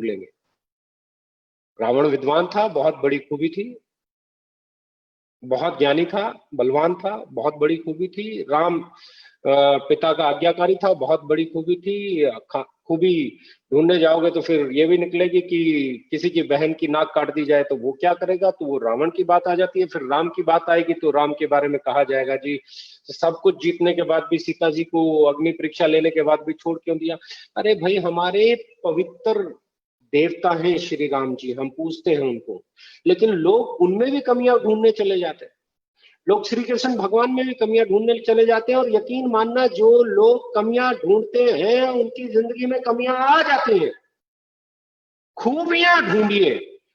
ढूंढ लेंगे। रावण विद्वान था, बहुत बड़ी खूबी थी, बहुत ज्ञानी था, बलवान था, बहुत बड़ी खूबी थी। राम पिता का आज्ञाकारी था, बहुत बड़ी खूबी थी। खूबी ढूंढने जाओगे तो फिर ये भी निकलेगी कि किसी की बहन की नाक काट दी जाए तो वो क्या करेगा, तो वो रावण की बात आ जाती है। फिर राम की बात आएगी तो राम के बारे में कहा जाएगा जी सब कुछ जीतने के बाद भी सीता जी को अग्नि परीक्षा लेने के बाद भी छोड़ क्यों दिया। अरे भाई, हमारे पवित्र देवता हैं श्री राम जी, हम पूजते हैं उनको, लेकिन लोग उनमें भी कमियां ढूंढने चले जाते हैं। लोग श्री कृष्ण भगवान में भी कमियां ढूंढने चले जाते हैं, और यकीन मानना जो लोग कमियां ढूंढते हैं उनकी जिंदगी में कमियां आ जाती हैं। खूबियां ढूंढिए,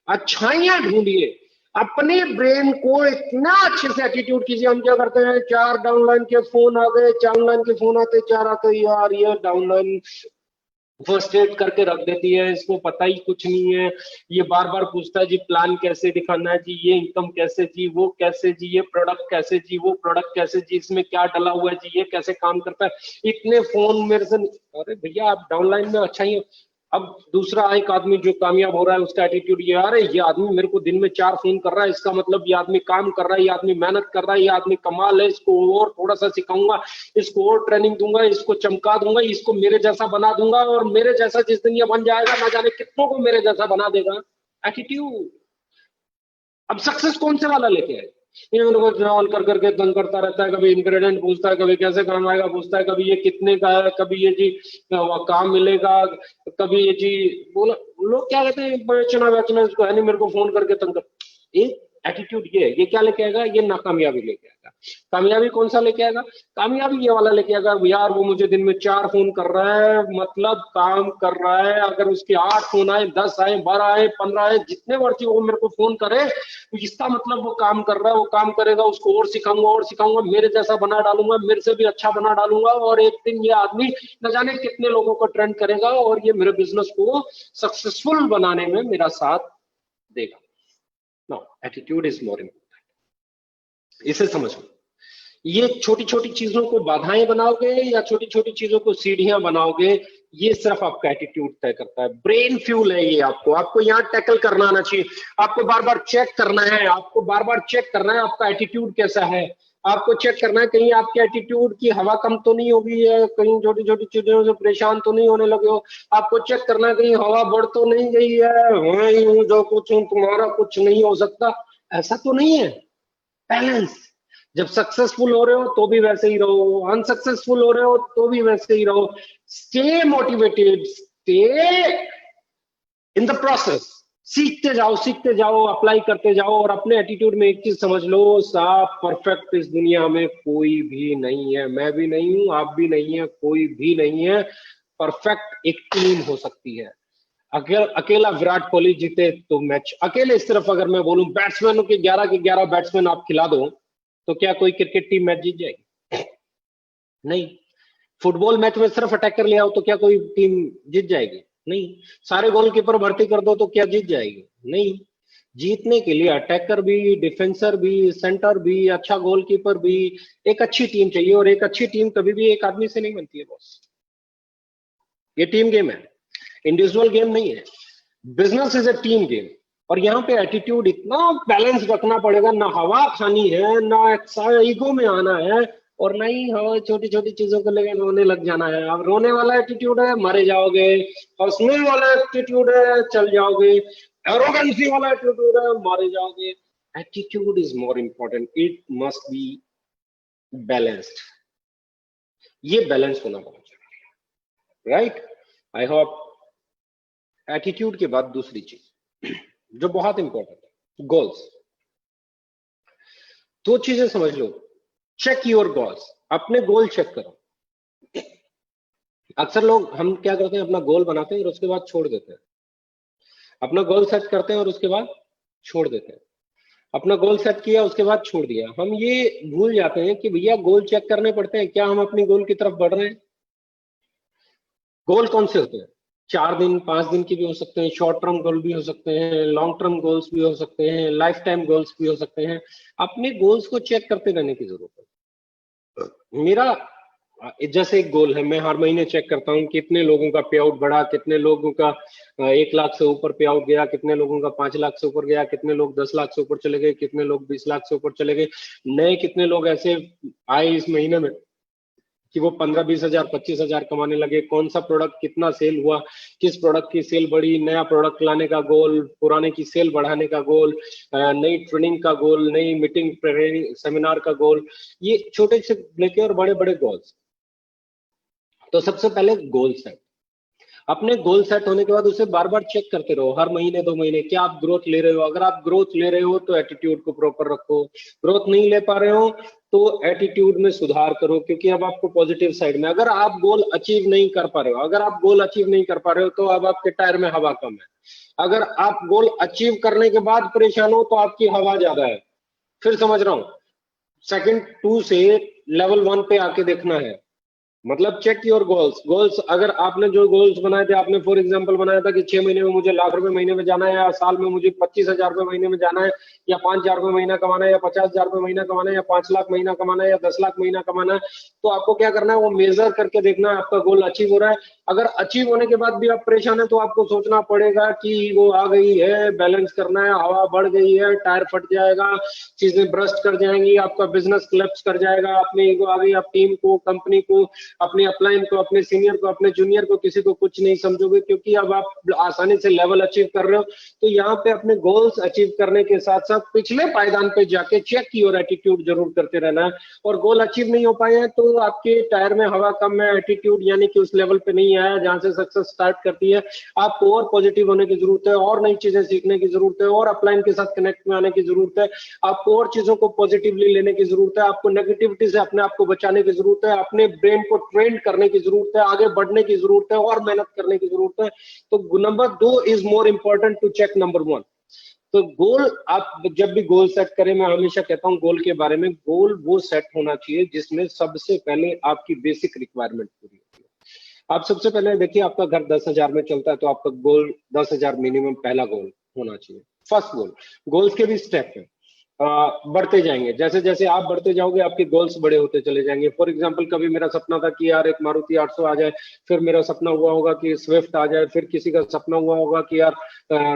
अच्छाइयां ढूंढिए, अपने ब्रेन को इतना अच्छे से एटीट्यूड कीजिए। हम क्या करते हैं, 4 डाउनलाइन के फोन आ गए, 4 लाइन के फोन आते, 4 आते, यार ये डाउनलाइन फर्स्ट एड करके रख देती है, इसको पता ही कुछ नहीं है। ये बार बार पूछता है जी प्लान कैसे दिखाना है जी, ये इनकम कैसे जी, वो कैसे जी, ये प्रोडक्ट कैसे जी, वो प्रोडक्ट कैसे जी, इसमें क्या डला हुआ है जी, ये कैसे काम करता है, इतने फोन मेरे से। अरे भैया, आप डाउनलाइन में अच्छा ही। अब दूसरा एक आदमी जो कामयाब हो रहा है उसका एटीट्यूड ये, अरे ये आदमी मेरे को दिन में 4 फोन कर रहा है, इसका मतलब ये आदमी काम कर रहा है, ये आदमी मेहनत कर रहा है, ये आदमी कमाल है, इसको और थोड़ा सा सिखाऊंगा, इसको और ट्रेनिंग दूंगा, इसको चमका दूंगा, इसको मेरे जैसा बना दूंगा, और मेरे जैसा जिस दिन ये बन जाएगा ना जाने कितनों को मेरे जैसा बना देगा। एटीट्यूड। अब सक्सेस कौन से वाला लेके आए, ये मेरे को ट्रैवल कर करके तंग करता रहता है, कभी इंग्रेडिएंट पूछता है, कभी कैसे काम आएगा पूछता है, कभी ये कितने का है, कभी ये जी काम मिलेगा, कभी ये जी बोला। लोग क्या कहते हैं, बेचना बेचना इसको है नहीं, मेरे को फोन करके तंग कर। एक एटीट्यूड ये क्या लेके आएगा, ये नाकामयाबी लेके आएगा। कामयाबी कौन सा लेके आएगा, कामयाबी ये वाला लेके आएगा, यार वो मुझे दिन में 4 फोन कर रहा है, मतलब काम कर रहा है, अगर उसके 8 फोन आए, 10 आए, 12 आए, 15 आए, जितने मर्जी वो मेरे को फोन करे, तो इसका मतलब वो काम कर रहा है, वो काम करेगा, उसको और सिखाऊंगा और सिखाऊंगा, मेरे जैसा बना डालूंगा, मेरे से भी अच्छा बना डालूंगा, और एक दिन ये आदमी न जाने कितने लोगों को ट्रेंड करेगा, और ये मेरे बिजनेस को सक्सेसफुल बनाने में मेरा साथ देगा। No, attitude is more important. इसे समझो, ये छोटी छोटी चीजों को बाधाएं बनाओगे या छोटी छोटी चीजों को सीढ़ियां बनाओगे, ये सिर्फ आपका एटीट्यूड तय करता है। ब्रेन फ्यूल है ये, आपको यहाँ टैकल करना आना चाहिए। आपको बार बार चेक करना है, आपको बार बार चेक करना है आपका एटीट्यूड कैसा है। आपको चेक करना है कहीं आपके एटीट्यूड की हवा कम तो नहीं होगी है, कहीं छोटी छोटी चीजों से परेशान तो नहीं होने लगे हो। आपको चेक करना है कहीं हवा बढ़ तो नहीं गई है, वही हूँ जो कुछ हूँ, तुम्हारा कुछ नहीं हो सकता, ऐसा तो नहीं है। बैलेंस। जब सक्सेसफुल हो रहे हो तो भी वैसे ही रहो, अनसक्सेसफुल हो रहे हो तो भी वैसे ही रहो। Stay motivated, stay in the process. सीखते जाओ, अप्लाई करते जाओ, और अपने एटीट्यूड में एक चीज समझ लो, साफ परफेक्ट इस दुनिया में कोई भी नहीं है। मैं भी नहीं हूं, आप भी नहीं है, कोई भी नहीं है। परफेक्ट एक टीम हो सकती है। अकेला विराट कोहली जीते तो मैच अकेले, सिर्फ अगर मैं बोलूं बैट्समैनों के 11 के 11 बैट्समैन आप खिला दो तो क्या कोई क्रिकेट टीम मैच जीत जाएगी? नहीं। फुटबॉल मैच में सिर्फ अटैकर ले आओ तो क्या कोई टीम जीत जाएगी? नहीं। सारे गोलकीपर भर्ती कर दो तो क्या जीत जाएगी? नहीं। जीतने के लिए अटैकर भी, डिफेंसर भी, सेंटर भी, अच्छा गोलकीपर भी, एक अच्छी टीम चाहिए। और एक अच्छी टीम कभी भी एक आदमी से नहीं बनती है बॉस। ये टीम गेम है, इंडिविजुअल गेम नहीं है। Business is a team game. और यहाँ पे एटीट्यूड इतना बैलेंस रखना पड़ेगा, ना हवा खानी है, ना ईगो में आना है, और ना ही हवा छोटी छोटी चीजों को लेकर रोने लग जाना है। अब रोने वाला एटीट्यूड है, मरे जाओगे। हंसने वाला एटीट्यूड है, चल जाओगे। एरोगेंसी वाला एटीट्यूड है, मारे जाओगे। Attitude is more important, it must be balanced. ये बैलेंस होना बहुत जरूरी है, राइट? I hope. एटीट्यूड के बाद दूसरी चीज जो बहुत इंपॉर्टेंट है, गोल्स। 2 चीजें समझ लो। चेक योर गोल्स, अपने गोल चेक करो। अक्सर लोग, हम क्या करते हैं, अपना गोल बनाते हैं और उसके बाद छोड़ देते हैं। अपना गोल सेट करते हैं और उसके बाद छोड़ देते हैं। अपना गोल सेट किया, उसके बाद छोड़ दिया। हम ये भूल जाते हैं कि भैया गोल चेक करने पड़ते हैं, क्या हम अपनी गोल की तरफ बढ़ रहे हैं। गोल कौन से होते हैं? 4 दिन 5 दिन के भी हो सकते हैं, शॉर्ट टर्म गोल भी हो सकते हैं, लॉन्ग टर्म गोल्स भी हो सकते हैं, लाइफ टाइम गोल्स भी हो सकते हैं। अपने गोल्स को चेक करते रहने की जरूरत है। मेरा जैसे एक गोल है, मैं हर महीने चेक करता हूँ कितने लोगों का पे आउट बढ़ा, कितने लोगों का 1 लाख से ऊपर पे आउट गया, कितने लोगों का 5 लाख से ऊपर गया, कितने लोग 10 लाख से ऊपर चले गए, कितने लोग 20 लाख से ऊपर चले गए, नए कितने लोग ऐसे आए इस महीने में कि वो 15-20 हजार 25 हजार कमाने लगे, कौन सा प्रोडक्ट कितना सेल हुआ, किस प्रोडक्ट की सेल बढ़ी, नया प्रोडक्ट लाने का गोल, पुराने की सेल बढ़ाने का गोल, नई ट्रेनिंग का गोल, नई मीटिंग सेमिनार का गोल, ये छोटे से लेके और बड़े बड़े गोल्स। तो सबसे पहले गोल सेट, अपने गोल सेट होने के बाद उसे बार बार चेक करते रहो, हर महीने 2 महीने क्या आप ग्रोथ ले रहे हो। अगर आप ग्रोथ ले रहे हो तो एटीट्यूड को प्रॉपर रखो, ग्रोथ नहीं ले पा रहे हो तो एटीट्यूड में सुधार करो, क्योंकि अब आपको पॉजिटिव साइड में, अगर आप गोल अचीव नहीं कर पा रहे हो, अगर आप गोल अचीव नहीं कर पा रहे हो तो अब आपके टायर में हवा कम है। अगर आप गोल अचीव करने के बाद परेशान हो तो आपकी हवा ज्यादा है। फिर समझ रहा हूं, सेकंड 2 से लेवल 1 पे आके देखना है। मतलब चेक योर गोल्स, गोल्स अगर आपने जो गोल्स बनाए थे, आपने फॉर एग्जांपल बनाया था कि 6 महीने में मुझे लाख रुपए महीने में जाना है, या साल में मुझे 25 हजार रुपए महीने में जाना है, या 5 हजार रुपए महीना कमाना है, या 50 हजार रुपए महीना कमाना है, या 5 लाख महीना कमाना है, या 10 लाख महीना कमाना है, तो आपको क्या करना है, वो मेजर करके देखना है आपका गोल अचीव हो रहा है। अगर अचीव होने के बाद भी आप परेशान है तो आपको सोचना पड़ेगा कि वो आ गई है, बैलेंस करना है, हवा बढ़ गई है, टायर फट जाएगा, चीजें ब्रस्ट कर जाएंगी, आपका बिजनेस क्लैप्स कर जाएगा, अपने ईगो आ गई, आप टीम को, कंपनी को, अपने अपलाइन को, अपने सीनियर को, अपने जूनियर को, किसी को कुछ नहीं समझोगे, क्योंकि अब आप आसानी से लेवल अचीव कर रहे हो। तो यहाँ पे अपने गोल्स अचीव करने के साथ साथ पिछले पायदान पे जाके चेक की और एटीट्यूड जरूर करते रहना है। और गोल अचीव नहीं हो पाए हैं तो आपके टायर में हवा कम है, एटीट्यूड यानी कि उस लेवल पे नहीं आया जहां से सक्सेस स्टार्ट करती है। आपको और पॉजिटिव होने की जरूरत है, और नई चीजें सीखने की जरूरत है, और अपलाइन के साथ कनेक्ट में आने की जरूरत है, आपको और चीजों को पॉजिटिवली लेने की जरूरत है, आपको नेगेटिविटी से अपने आप को बचाने की जरूरत है, अपने ब्रेन को ट्रेन करने की जरूरत है, आगे बढ़ने की जरूरत है, और मेहनत करने की जरूरत है। तो number 2 is more important to check number 1। तो गोल, आप जब भी गोल सेट करें, मैं हमेशा कहता हूं गोल के बारे में, गोल वो सेट होना चाहिए जिसमें सबसे पहले आपकी बेसिक रिक्वायरमेंट पूरी होती है। आप सबसे पहले देखिए, आपका घर 10 हजार में चलता है तो आपका गोल 10 हजार मिनिमम पहला गोल होना चाहिए, फर्स्ट गोल। गोल्स के भी स्टेप है, बढ़ते जाएंगे, जैसे जैसे आप बढ़ते जाओगे आपके गोल्स बड़े होते चले जाएंगे। फॉर एग्जांपल, कभी मेरा सपना था कि यार एक मारुति 800 आ जाए, फिर मेरा सपना हुआ होगा कि स्विफ्ट आ जाए, फिर किसी का सपना हुआ होगा कि यार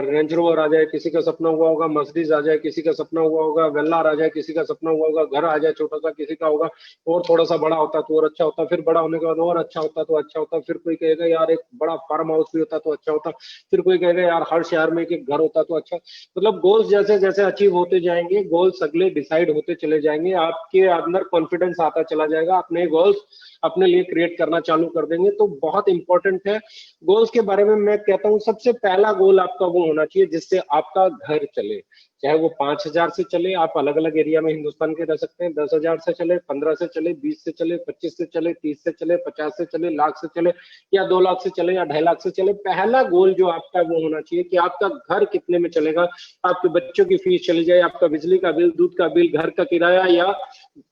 रेंज रोवर आ जाए, किसी का सपना हुआ होगा मर्सिडीज आ जाए, किसी का सपना हुआ होगा वेल्लार आ जाए, किसी का सपना हुआ होगा घर आ जाए छोटा सा, किसी का होगा और थोड़ा सा बड़ा होता तो और अच्छा होता, फिर बड़ा होने के बाद और अच्छा होता तो अच्छा होता, फिर कोई कहेगा यार एक बड़ा फार्म हाउस भी होता तो अच्छा होता, फिर कोई कहेगा यार हर शहर में एक घर होता तो अच्छा। मतलब गोल्स जैसे जैसे अचीव होते जाएंगे, गोल्स अगले डिसाइड होते चले जाएंगे, आपके अंदर कॉन्फिडेंस आता चला जाएगा, अपने गोल्स अपने लिए क्रिएट करना चालू कर देंगे। तो बहुत इंपॉर्टेंट है गोल्स के बारे में। मैं कहता हूं सबसे पहला गोल आपका वो होना चाहिए जिससे आपका घर चले, चाहे वो 5 हजार से चले, आप अलग अलग एरिया में हिंदुस्तान के रह सकते हैं, 10 हजार से चले, 15 से चले, 20 से चले, 25 से चले, 30 से चले, 50 से चले, लाख से चले, या 2 लाख से चले, या 2.5 लाख से चले। पहला गोल जो आपका वो होना चाहिए कि आपका घर कितने में चलेगा, आपके बच्चों की फीस चली जाए, आपका बिजली का बिल, दूध का बिल, घर का किराया, या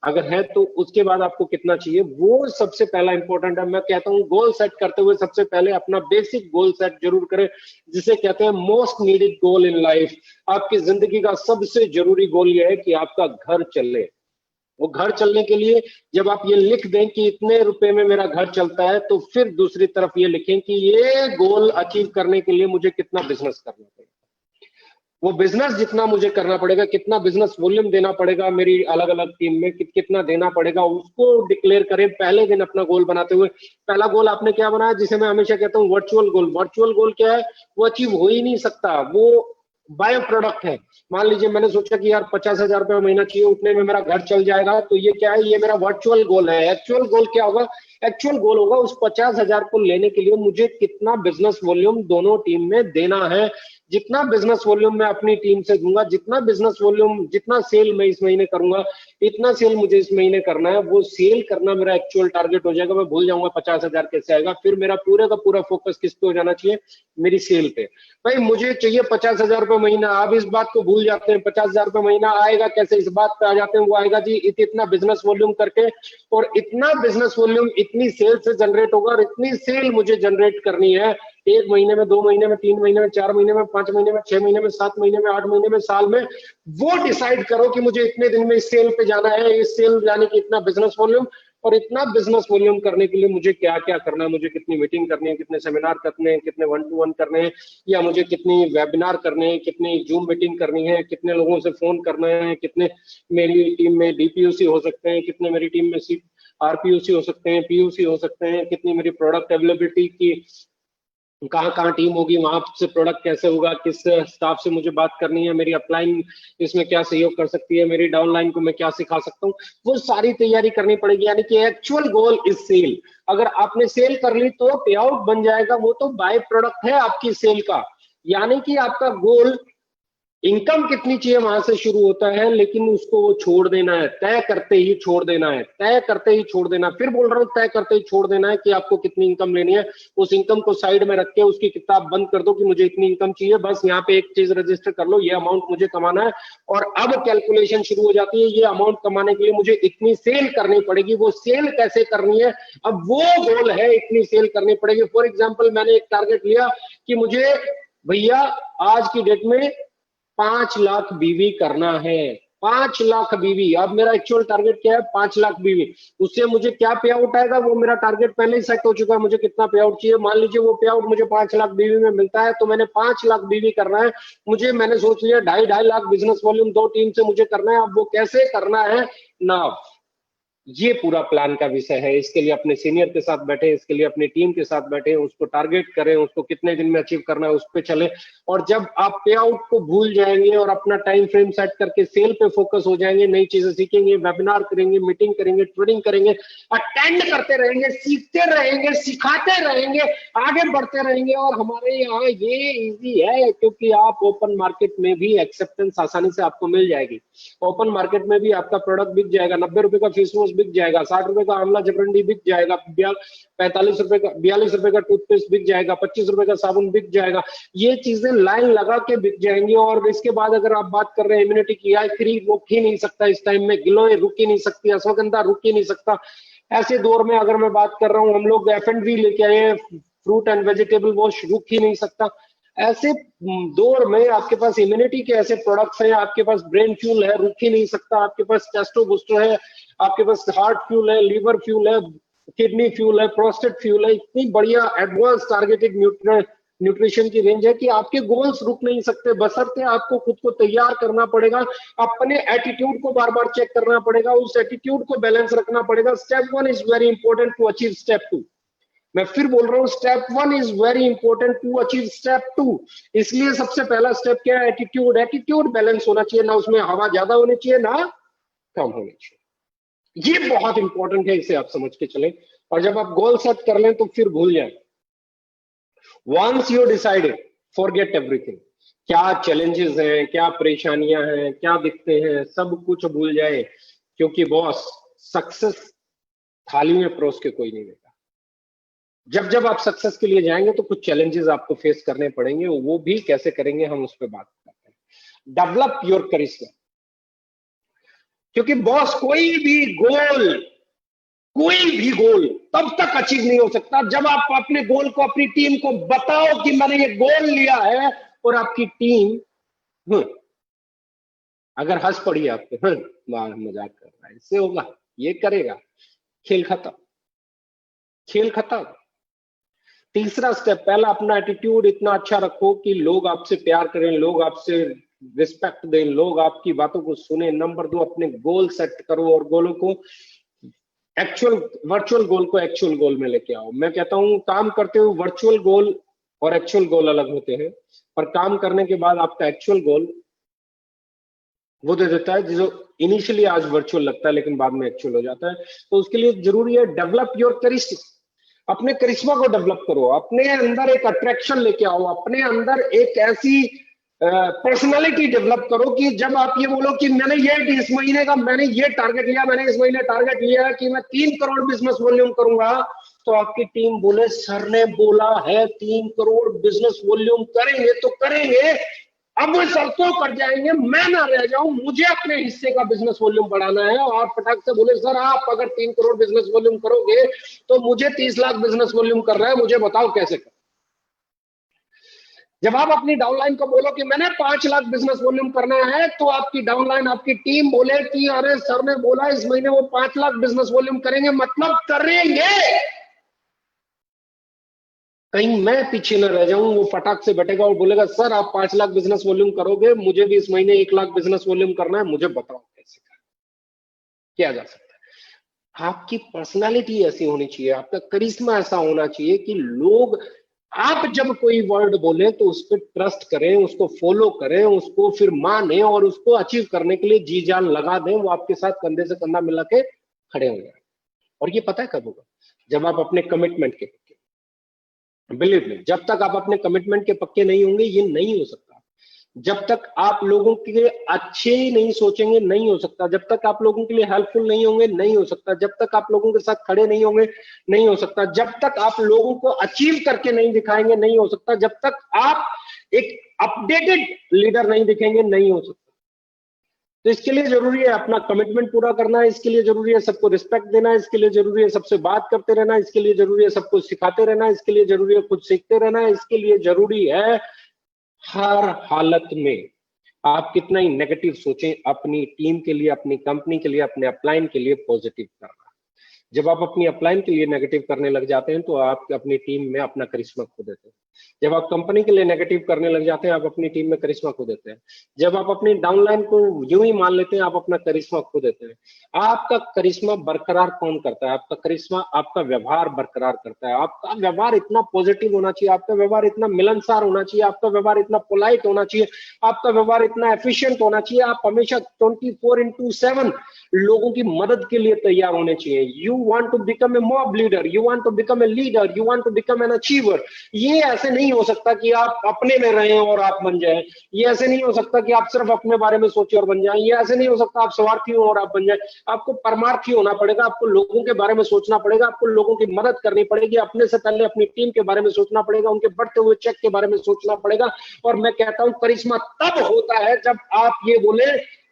अगर है तो उसके बाद आपको कितना चाहिए, वो सबसे पहला इंपॉर्टेंट है। मैं कहता हूँ गोल सेट करते हुए सबसे पहले अपना बेसिक गोल सेट जरूर करें, जिसे कहते हैं most needed goal in life. आपकी जिंदगी का सबसे जरूरी गोल यह है कि आपका घर चले। वो घर चलने के लिए जब आप ये लिख दें कि इतने रुपए में मेरा घर चलता है, तो फिर दूसरी तरफ ये लिखें कि ये गोल अचीव करने के लिए मुझे कितना बिजनेस करना पड़ेगा, वो बिजनेस जितना मुझे करना पड़ेगा, कितना बिजनेस वॉल्यूम देना पड़ेगा मेरी अलग अलग टीम में, कितना देना पड़ेगा, उसको डिक्लेयर करें पहले दिन अपना गोल बनाते हुए। पहला गोल आपने क्या बनाया, जिसे मैं हमेशा कहता हूँ वर्चुअल गोल। वर्चुअल गोल क्या है, वो अचीव हो ही नहीं सकता, वो बाय प्रोडक्ट है। मान लीजिए मैंने सोचा कि यार 50 हजार रुपये महीना चाहिए, उतने में मेरा घर चल जाएगा, तो ये क्या है, ये मेरा वर्चुअल गोल है। एक्चुअल गोल क्या होगा, एक्चुअल गोल होगा उस 50 हजार को लेने के लिए मुझे कितना बिजनेस वॉल्यूम दोनों टीम में देना है। जितना बिजनेस वॉल्यूम मैं अपनी टीम से दूंगा, जितना बिजनेस वॉल्यूम, जितना सेल मैं इस महीने करूंगा, इतना सेल मुझे इस महीने करना है। वो सेल करना मेरा एक्चुअल टारगेट हो जाएगा। मैं भूल जाऊंगा 50 हजार कैसे आएगा, फिर मेरा पूरे का पूरा फोकस किस पे हो जाना चाहिए, मेरी सेल पे। भाई मुझे चाहिए 50 हजार महीना, आप इस बात को भूल जाते हैं। 50 हजार महीना आएगा कैसे, इस बात पे आ जाते हैं। वो आएगा जी इतना बिजनेस वॉल्यूम करके, और इतना बिजनेस वॉल्यूम इतनी सेल से जनरेट होगा, और इतनी सेल मुझे जनरेट करनी है 1 महीने में, 2 महीने में, 3 महीने में, 4 महीने में, 5 महीने में, 6 महीने में, 7 महीने में, 8 महीने में, साल में। वो डिसाइड करो कि मुझे इतने दिन में इस सेल पे जाना है, इस सेल जाने की इतना बिजनेस वॉल्यूम। और इतना बिजनेस वॉल्यूम करने के लिए मुझे क्या क्या करना है, मुझे कितनी मीटिंग करनी है, कितने सेमिनार करने हैं, कितने 1-to-1 करने हैं, या मुझे कितनी वेबिनार करने हैं, कितनी जूम मीटिंग करनी है, कितने लोगों से फोन करना है, कितने मेरी टीम में डीपीयूसी हो सकते हैं, कितने मेरी टीम में आरपीयूसी हो सकते हैं, पीयूसी हो सकते हैं, कितनी मेरी प्रोडक्ट अवेलेबिलिटी की कहाँ कहाँ टीम होगी, वहां से प्रोडक्ट कैसे होगा, किस स्टाफ से मुझे बात करनी है, मेरी अपलाइन इसमें क्या सहयोग कर सकती है, मेरी डाउनलाइन को मैं क्या सिखा सकता हूँ, वो सारी तैयारी करनी पड़ेगी। यानी कि एक्चुअल गोल इज सेल। अगर आपने सेल कर ली तो पे आउट बन जाएगा, वो तो बाय प्रोडक्ट है आपकी सेल का। यानी कि आपका गोल इनकम कितनी चाहिए वहां से शुरू होता है, लेकिन उसको वो छोड़ देना है, तय करते ही छोड़ देना है, तय करते ही छोड़ देना। फिर बोल रहा हूं, तय करते ही छोड़ देना है कि आपको कितनी इनकम लेनी है। उस इनकम को साइड में रख के उसकी किताब बंद कर दो कि मुझे इतनी इनकम चाहिए, बस यहाँ पे एक चीज रजिस्टर कर लो, ये अमाउंट मुझे कमाना है। और अब कैलकुलेशन शुरू हो जाती है, ये अमाउंट कमाने के लिए मुझे इतनी सेल करनी पड़ेगी। वो सेल कैसे करनी है, अब वो गोल है, इतनी सेल करनी पड़ेगी। फॉर एग्जाम्पल, मैंने एक टारगेट लिया कि मुझे भैया आज की डेट में 5 लाख बीवी करना है, 5 लाख बीवी। अब मेरा एक्चुअल टारगेट क्या है, 5 लाख बीवी। उससे मुझे क्या पे आउट आएगा, वो मेरा टारगेट पहले ही सेट हो चुका है, मुझे कितना पे आउट चाहिए। मान लीजिए वो पे आउट मुझे 5 लाख बीवी में मिलता है, तो मैंने 5 लाख बीवी करना है। मैंने सोच लिया 2.5 लाख बिजनेस वॉल्यूम 2 टीम से मुझे करना है। अब वो कैसे करना है ना, ये पूरा प्लान का विषय है। इसके लिए अपने सीनियर के साथ बैठे, इसके लिए अपनी टीम के साथ बैठे, उसको टारगेट करें, उसको कितने दिन में अचीव करना है उस पर चले। और जब आप पे आउट को भूल जाएंगे और अपना टाइम फ्रेम सेट करके सेल पे फोकस हो जाएंगे, नई चीजें सीखेंगे, वेबिनार करेंगे, मीटिंग करेंगे, ट्रेनिंग करेंगे, अटेंड करते रहेंगे, सीखते रहेंगे, सिखाते रहेंगे, आगे बढ़ते रहेंगे। और हमारे यहाँ ये इजी है, क्योंकि आप ओपन मार्केट में भी एक्सेप्टेंस आसानी से आपको मिल जाएगी। ओपन मार्केट में भी आपका प्रोडक्ट बिक जाएगा, 90 रुपए का फेस वॉश बिक जाएगा, 60 रुपए का आंवला जबरंडी बिक जाएगा, 45 रुपए का 42 रुपए का टूथपेस्ट बिक जाएगा, 25 रुपए का साबुन बिक जाएगा। ये चीजें लाइन लगा के बिक जाएंगी। और इसके बाद अगर आप बात कर रहे हैं इम्यूनिटी की, आई रुक ही नहीं सकता इस टाइम में, गिलोय रुक ही नहीं सकती, अश्वगंधा रुक ही नहीं सकता। ऐसे दौर में अगर मैं बात कर रहा हूँ, हम लोग F&B लेके आए हैं, फ्रूट एंड वेजिटेबल वॉश रुक ही नहीं सकता। ऐसे दौर में आपके पास इम्यूनिटी के ऐसे प्रोडक्ट्स हैं, आपके पास ब्रेन फ्यूल है, रुक ही नहीं सकता, आपके पास टेस्टो बूस्टर है, आपके पास हार्ट फ्यूल है, लीवर फ्यूल है, किडनी फ्यूल है, प्रोस्टेट फ्यूल है। इतनी बढ़िया एडवांस टारगेटेड न्यूट्रिशन की रेंज है कि आपके गोल्स रुक नहीं सकते। बशर्ते आपको खुद को तैयार करना पड़ेगा, अपने एटीट्यूड को बार बार चेक करना पड़ेगा, उस एटीट्यूड को बैलेंस रखना पड़ेगा। Step 1 is very important to achieve step 2। मैं फिर बोल रहा हूं, step 1 is very important to achieve step 2। इसलिए सबसे पहला स्टेप क्या है, एटीट्यूड। एटीट्यूड बैलेंस होना चाहिए, ना उसमें हवा ज्यादा होनी चाहिए ना कम होनी चाहिए। ये बहुत इंपॉर्टेंट है, इसे आप समझ के चलें। और जब आप गोल सेट कर लें तो फिर भूल जाए। Once you decided, forget everything. क्या चैलेंजेस हैं, क्या परेशानियां हैं, क्या दिक्कतें हैं, सब कुछ भूल जाए। क्योंकि बॉस, सक्सेस थाली में परोस के कोई नहीं देता। जब जब आप सक्सेस के लिए जाएंगे तो कुछ चैलेंजेस आपको फेस करने पड़ेंगे, वो भी कैसे करेंगे हम उस पर बात करते हैं। डेवलप योर करिश्मा। क्योंकि बॉस, कोई भी गोल तब तक अचीव नहीं हो सकता जब आप अपने गोल को, अपनी टीम को बताओ कि मैंने ये गोल लिया है। और आपकी टीम अगर हंस पड़ी आपको, मजाक कर रहा है, इससे होगा, ये करेगा, खेल खत्म, खेल खत्म। तीसरा स्टेप, पहला अपना एटीट्यूड इतना अच्छा रखो कि लोग आपसे प्यार करें, लोग आपसे रिस्पेक्ट दें, लोग आपकी बातों को सुने। नंबर 2, अपने गोल सेट करो और गोलों को वर्चुअल गोल को एक्चुअल गोल में लेके आओ। मैं कहता हूं, काम करते हुए वर्चुअल गोल और एक्चुअल गोल अलग होते हैं, पर काम करने के बाद आपका एक्चुअल गोल वो दे देता है जो इनिशियली आज वर्चुअल लगता है लेकिन बाद में एक्चुअल हो जाता है। तो उसके लिए जरूरी है डेवलप योर करिश्मा। अपने करिश्मा को डेवलप करो, अपने अंदर एक अट्रैक्शन लेके आओ, अपने अंदर एक ऐसी पर्सनालिटी डेवलप करो कि जब आप ये बोलो कि मैंने ये इस महीने का मैंने ये टारगेट लिया, मैंने इस महीने टारगेट लिया है कि मैं 3 करोड़ बिजनेस वॉल्यूम करूंगा, तो आपकी टीम बोले सर ने बोला है 3 करोड़ बिजनेस वॉल्यूम करेंगे तो करेंगे, अब वो सर तो कर जाएंगे, मैं ना रह जाऊं, मुझे अपने हिस्से का बिजनेस वॉल्यूम बढ़ाना है। और फटाक से बोले सर आप अगर 3 करोड़ बिजनेस वॉल्यूम करोगे तो मुझे 30 लाख बिजनेस वॉल्यूम कर रहा है, मुझे बताओ कैसे कर। जब आप अपनी डाउनलाइन को बोलो कि मैंने 5 लाख बिजनेस वॉल्यूम करना है, तो आपकी डाउनलाइन, आपकी टीम बोले कि अरे सर ने बोला इस महीने वो 5 लाख बिजनेस वॉल्यूम करेंगे, मतलब करेंगे। कहीं मैं पीछे न रह जाऊं, वो फटाक से बैठेगा और बोलेगा सर आप 5 लाख बिजनेस वॉल्यूम करोगे, मुझे भी इस महीने 1 लाख बिजनेस वॉल्यूम करना है, मुझे बताओ कैसे किया जा सकता है। आपकी पर्सनालिटी ऐसी होनी चाहिए, आपका करिश्मा ऐसा होना चाहिए कि लोग, आप जब कोई वर्ड बोले तो उस पर ट्रस्ट करें, उसको फॉलो करें, उसको फिर माने और उसको अचीव करने के लिए जी जान लगा दें, वो आपके साथ कंधे से कंधा मिला के खड़े हो जाए। और ये पता है कब होगा? जब आप अपने कमिटमेंट के पक्के, बिलीव मी, जब तक आप अपने कमिटमेंट के पक्के नहीं होंगे ये नहीं हो सकता। जब तक आप लोगों के लिए अच्छे ही नहीं सोचेंगे नहीं हो सकता। जब तक आप लोगों के लिए हेल्पफुल नहीं होंगे नहीं हो सकता। जब तक आप लोगों के साथ खड़े नहीं होंगे नहीं हो सकता। जब तक आप लोगों को अचीव करके नहीं दिखाएंगे नहीं हो सकता। जब तक आप एक अपडेटेड लीडर नहीं दिखेंगे नहीं हो सकता। तो इसके लिए जरूरी है अपना कमिटमेंट पूरा करना है, इसके लिए जरूरी है सबको रिस्पेक्ट देना है, इसके लिए जरूरी है सबसे बात करते रहना, इसके लिए जरूरी है सबको सिखाते रहना, इसके लिए जरूरी है खुद सीखते रहना, इसके लिए जरूरी है हर हालत में आप कितना ही नेगेटिव सोचें, अपनी टीम के लिए, अपनी कंपनी के लिए, अपने अपलाइन के लिए पॉजिटिव करना। जब आप अपनी अपलाइन के लिए नेगेटिव करने लग जाते हैं तो आप अपनी टीम में अपना करिश्मा खो देते हैं। जब आप कंपनी के लिए नेगेटिव करने लग जाते हैं आप अपनी टीम में करिश्मा खो देते हैं। जब आप अपनी डाउनलाइन को यूं ही मान लेते हैं आप अपना करिश्मा खो देते हैं। आपका करिश्मा बरकरार कौन करता है? आपका करिश्मा आपका व्यवहार बरकरार करता है। आपका व्यवहार इतना पॉजिटिव होना चाहिए, आपका व्यवहार इतना मिलनसार होना चाहिए, आपका व्यवहार इतना पोलाइट होना चाहिए, आपका व्यवहार इतना एफिशिएंट होना चाहिए। आप हमेशा 24/7 लोगों की मदद के लिए तैयार होने चाहिए। You want to become a mob leader, you want to become a leader, you want to become an achiever. ये ऐसे नहीं हो सकता कि आप अपने में रहें और आप बन जाएं। ये ऐसे नहीं हो सकता कि आप सिर्फ अपने बारे में सोचें और बन जाएं। ये ऐसे नहीं हो सकता आप स्वार्थी हो और आप बन जाएं। आपको परमार्थी होना पड़ेगा, आपको लोगों के बारे में सोचना पड़ेगा, आपको लोगों की मदद करनी पड़ेगी, अपने से पहले अपनी टीम के बारे में सोचना पड़ेगा, उनके बढ़ते हुए चेक के बारे में सोचना पड़ेगा। और मैं कहता हूं करिश्मा तब होता है जब आप ये बोले